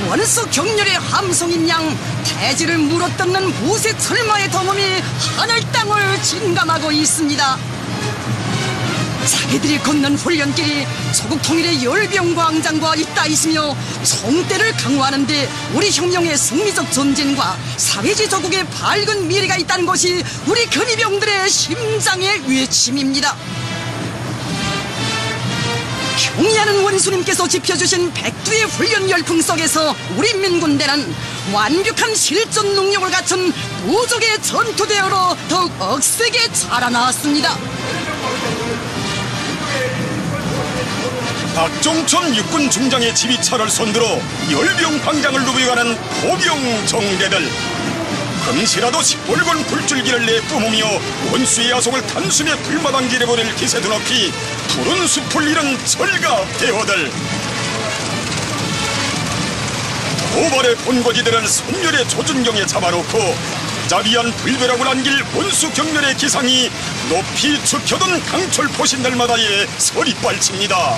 원수 격렬의 함성인 양 대지를 물어뜯는 무쇠 철마의 덤음이 하늘 땅을 진감하고 있습니다. 자기들이 걷는 훈련길이 조국 통일의 열병광장과 있다 있으며 정대를 강화하는데 우리 혁명의 승리적 전진과 사회주의 조국의 밝은 미래가 있다는 것이 우리 근위병들의 심장의 외침입니다. 경의하는 원수님께서 지펴주신 백두의 훈련 열풍 속에서 우리 민군대는 완벽한 실전 능력을 갖춘 무적의 전투대어로 더욱 억세게 자라나왔습니다. 박종천 육군 중장의 지휘차를 손들어 열병광장을 누비가는 보병 정대들, 금시라도 시뻘건 불줄기를 내뿜으며 원수의 야속을 단숨에 불마당질해버릴 기세 드높이 푸른 숲을 잃은 철갑 대원들, 도발의 본거지들을 선멸의 조준경에 잡아놓고 자비한 불벼락을 안길 원수 경멸의 기상이 높이 죽혀둔 강철 포신들마다의 서리빨칩니다.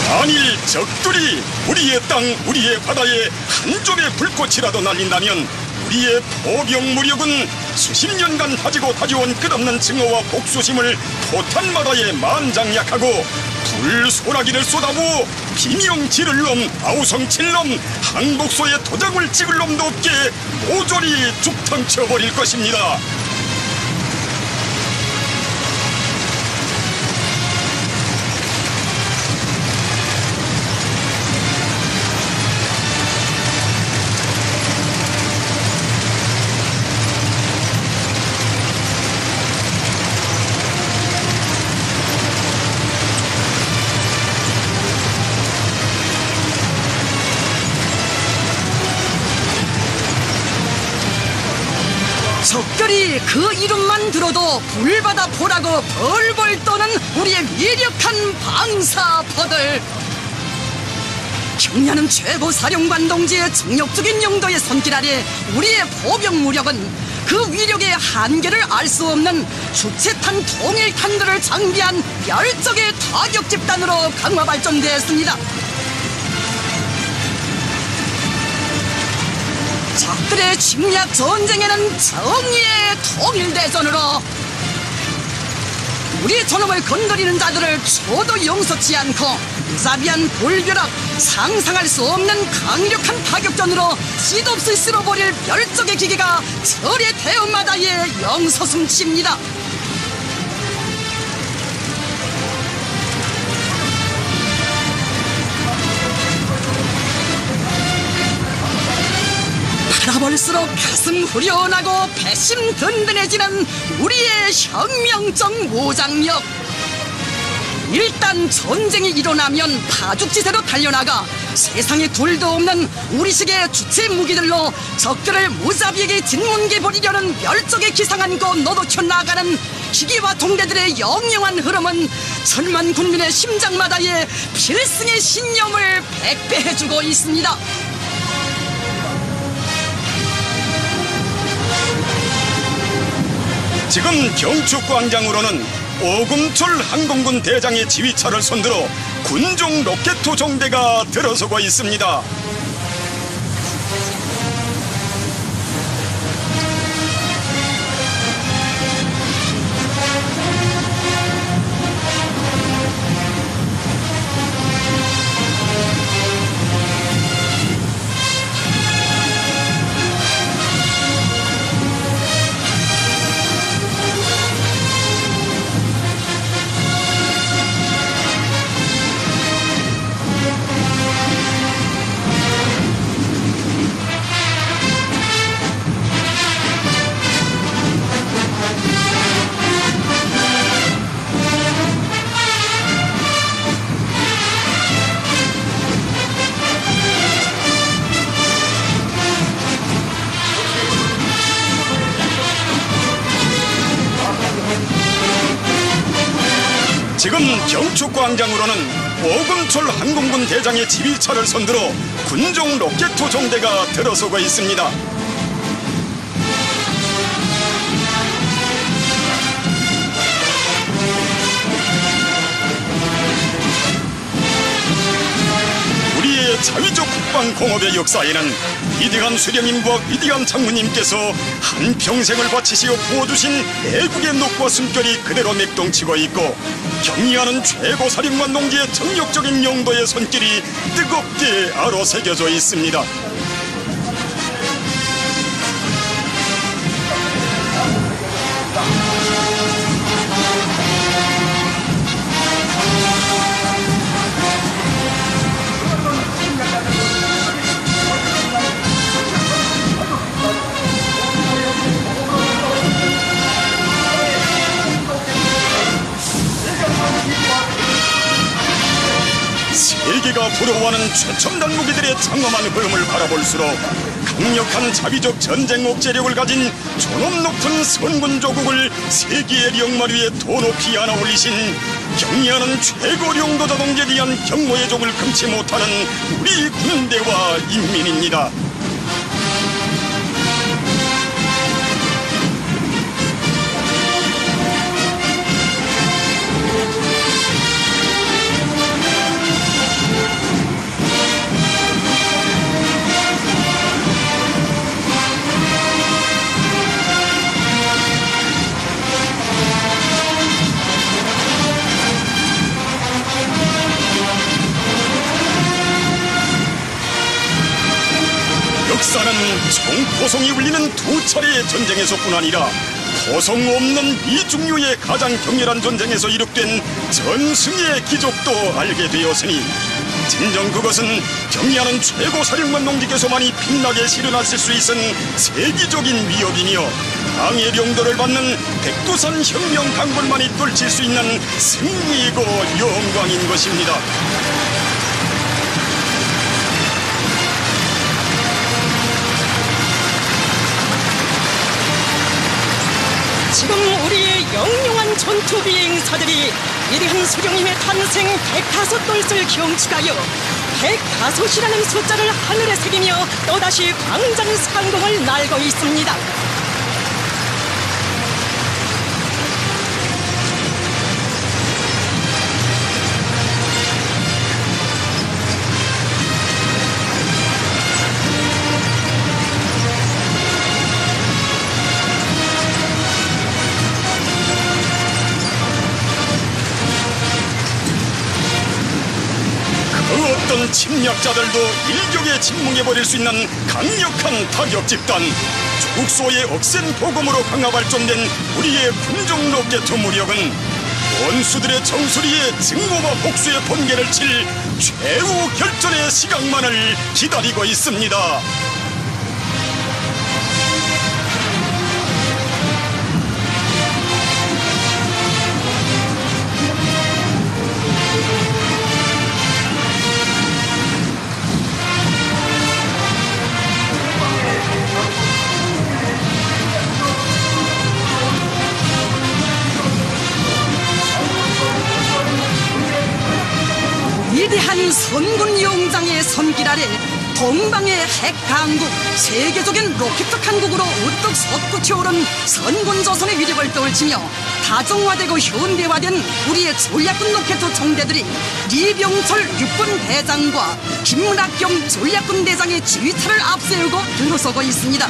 만일 적들이 우리의 땅, 우리의 바다에 한 점의 불꽃이라도 날린다면 우리의 포병 무력은 수십 년간 다지고 다져온 끝없는 증오와 복수심을 포탄마다에 만장약하고 불소나기를 쏟아부어 비명 지를 놈, 아우성 칠 놈, 항복소에 도장을 찍을 놈도 없게 모조리 죽탕쳐버릴 것입니다. 적절히 그 이름만 들어도 불바다 포라고 벌벌 떠는 우리의 위력한 방사포들, 경ля는 최고 사령관 동지의 정력적인 용도의 손길 아래 우리의 포병 무력은 그 위력의 한계를 알 수 없는 주체탄 통일탄들을 장비한 열적의 타격 집단으로 강화 발전되었습니다. 적들의 침략 전쟁에는 정의의 통일대전으로 우리 존엄을 건드리는 자들을 저도 용서치 않고 무자비한 불벼락, 상상할 수 없는 강력한 타격전으로 씨도없이 쓸어버릴 멸종의 기계가 철의 대음마다에 영서숨칩니다. 바라볼수록 가슴 후련하고 배심 든든해지는 우리의 혁명적 무장력. 일단 전쟁이 일어나면 파죽지세로 달려나가 세상에 둘도 없는 우리식의 주체 무기들로 적들을 무자비하게 짓뭉개버리려는 멸종의 기상 안고 너도켜 나가는 기계와 동대들의 영영한 흐름은 천만 국민의 심장마다의 필승의 신념을 백배해주고 있습니다. 지금 경축광장으로는 오금철 항공군 대장의 지휘차를 손들어 군종 로켓호 정대가 들어서고 있습니다. 지금 경축광장으로는 오금철 항공군 대장의 지휘차를 선두로 군종 로켓 종대가 들어서고 있습니다. 우리의 자위적 국방공업의 역사에는 위대한 수령님과 위대한 장군님께서 한평생을 바치시어 부어주신 애국의 녹과 숨결이 그대로 맥동치고 있고, 경의하는 최고사령관 농기의 정력적인 용도의 손길이 뜨겁게 아로새겨져 있습니다. 세계가 부러워하는 최첨단 무기들의 장엄한 흐름을 바라볼수록 강력한 자비적 전쟁 억제력을 가진 존엄 높은 선군 조국을 세계의 령말 위에 더 높이 안아 올리신 경의하는 최고領導者 동지에 대한 경고의 종을 금치 못하는 우리 군대와 인민입니다. 역사는 총포성이 울리는 두 차례의 전쟁에서뿐 아니라 포성 없는 이중류의 가장 격렬한 전쟁에서 이룩된 전승의 기적도 알게 되었으니, 진정 그것은 경의하는 최고사령관 농지께서만이 빛나게 실현하실 수 있은 세계적인 위협이며, 당의領導를 받는 백두산 혁명 강군만이 떨칠 수 있는 승리이고 영광인 것입니다. 지금 우리의 영롱한 전투 비행사들이 위대한 수령님의 탄생 105돌을 경축하여 105이라는 숫자를 하늘에 새기며 또다시 광장 상공을 날고 있습니다. 어떤 침략자들도 일격에 침묵해버릴 수 있는 강력한 타격 집단, 조국소의 억센 포검으로 강화 발전된 우리의 군종 로켓 무력은 원수들의 정수리에 증오와 복수의 번개를 칠 최후 결전의 시각만을 기다리고 있습니다. 위대한 선군 용장의 손길 아래 동방의 핵강국, 세계적인 로켓 강국으로 우뚝 솟구쳐 오른 선군 조선의 위력을 떨치며 다종화되고 현대화된 우리의 전략군 로켓 총대들이 리병철 육군 대장과 김문학경 전략군 대장의 지휘차를 앞세우고 들어서고 있습니다.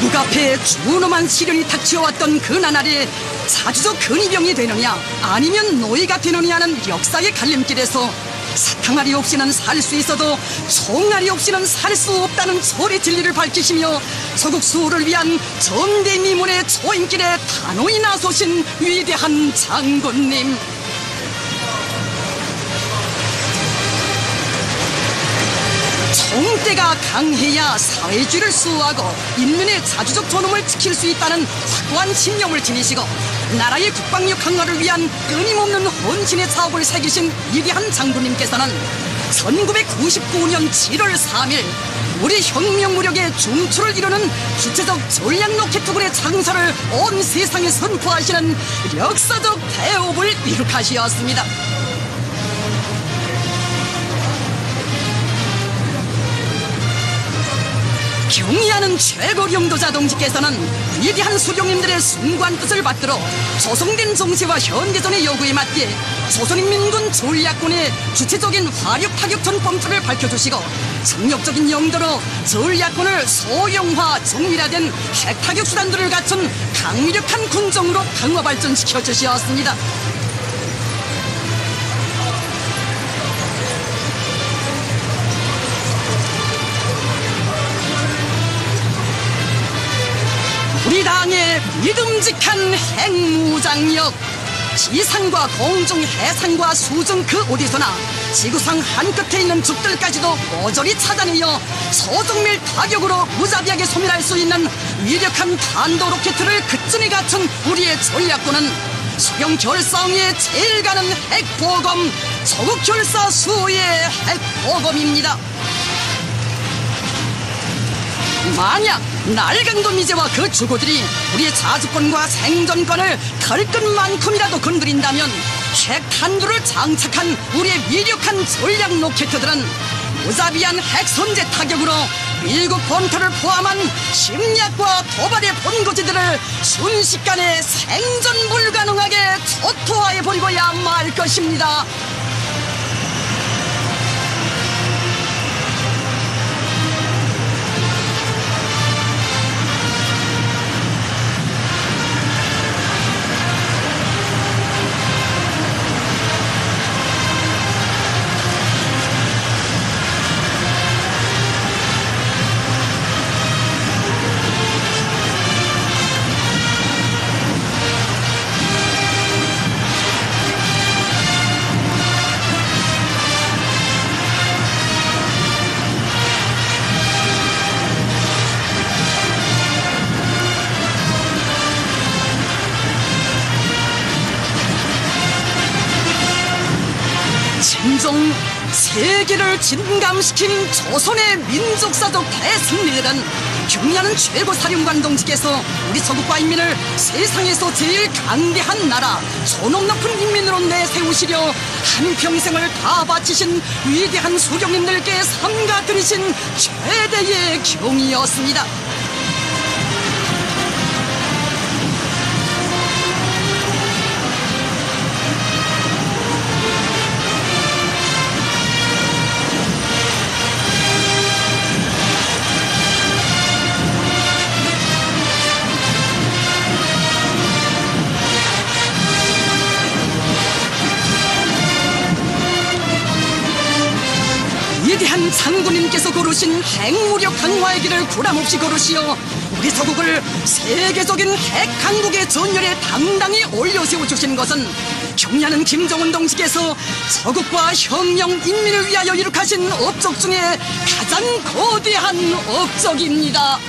눈앞에 준엄한 시련이 닥쳐왔던 그 나날에 사주적 근위병이 되느냐 아니면 노예가 되느냐는 역사의 갈림길에서 사탕알이 없이는 살 수 있어도 총알이 없이는 살 수 없다는 소리 진리를 밝히시며 서국 수호를 위한 전대미문의 초인길에 단호히 나서신 위대한 장군님, 총대가 강해야 사회주의를 수호하고 인민의 자주적 존엄을 지킬 수 있다는 확고한 신념을 지니시고 나라의 국방력 강화를 위한 끊임없는 헌신의 사업을 새기신 위대한 장군님께서는 1999년 7월 3일 우리 혁명 무력의 중추를 이루는 주체적 전략 로켓투굴의 창설을 온 세상에 선포하시는 역사적 대업을 이룩하시었습니다. 경의하는 최고 용도자 동지께서는 위대한 수령님들의 숭고한 뜻을 받들어 조성된 정세와 현대전의 요구에 맞게 조선인민군 전략군의 주체적인 화력 타격 전범주를 밝혀주시고 정력적인 용도로 전략군을 소형화 정밀화된 핵타격 수단들을 갖춘 강력한 군정으로 강화 발전시켜 주시었습니다. 우리 당의 믿음직한 핵무장력, 지상과 공중, 해상과 수중 그 어디서나 지구상 한끝에 있는 적들까지도 모조리 찾아내어 소정밀 타격으로 무자비하게 소멸할 수 있는 위력한 탄도 로켓을 그쯤에 갖춘 우리의 전략군은 수령 결사의 제일 가는 핵보검, 조국 결사 수의 핵보검입니다. 만약 날강도 미제와 그 주고들이 우리의 자주권과 생존권을 털 것만큼이라도 건드린다면 핵 탄두를 장착한 우리의 위력한 전략 로켓들은 무자비한 핵 선제 타격으로 미국 본토를 포함한 침략과 도발의 본거지들을 순식간에 생존 불가능하게 초토화해버리고야 말 것입니다. 진정 세계를 진감시킨 조선의 민족사적 대승리들은 경의하는 최고 사령관 동지께서 우리 조국과 인민을 세상에서 제일 강대한 나라, 존엄 높은 인민으로 내세우시려 한평생을 다 바치신 위대한 수령님들께 삼가 드리신 최대의 경이었습니다. 위대한 장군님께서 걸으신 핵무력 강화의 길을 구람없이 걸으시어 우리 조국을 세계적인 핵강국의 전열에 당당히 올려세워주신 것은 경의하는 김정은 동지께서 조국과 혁명 인민을 위하여 이룩하신 업적 중에 가장 거대한 업적입니다.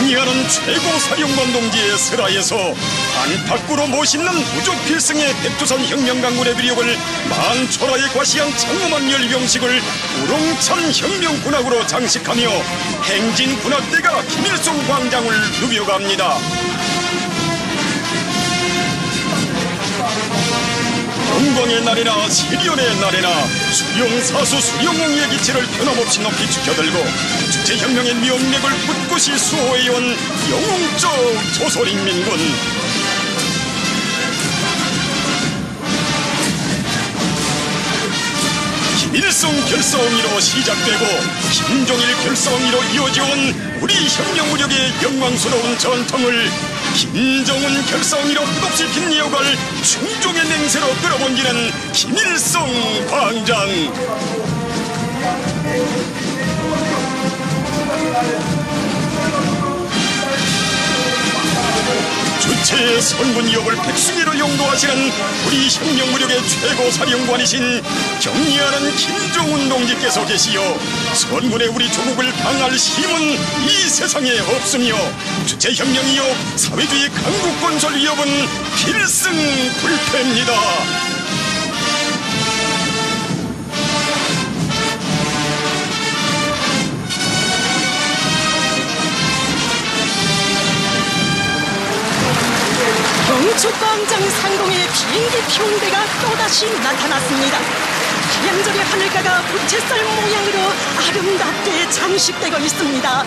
경리하는 최고 사령관 동지의 슬하에서 안팎으로 멋있는 무적 필승의 백두산 혁명강군의 위력을 만초라에 과시한 장엄한 열병식을 우렁찬 혁명군악으로 장식하며 행진군악대가 김일성 광장을 누벼갑니다. 영광의 날이나 시련의 날에나 수령사수 수령왕의 기체를 변함없이 높이 지켜들고 주체혁명의 명맥을 꿋꿋이 수호해온 영웅적 조선인민군. 김일성 결사옹이로 시작되고 김종일 결사옹이로 이어져온 우리 혁명무력의 영광스러운 전통을 김정은 결사옹이로 끝없이 빛이어갈 충종의 맹세로 끌어번지는 김일성 광장. 주체의 선군위협을 백승희로 용도하시는 우리 혁명무력의 최고 사령관이신 경리하는 김정은 동지께서 계시어 선군의 우리 조국을 방할 힘은 이 세상에 없으며 주체혁명이요 사회주의 강국건설 위협은 필승불패입니다. 경축광장 상공에 비행기 표대가 또다시 나타났습니다. 하얀절의 하늘가가 부채살 모양으로 아름답게 장식되고 있습니다.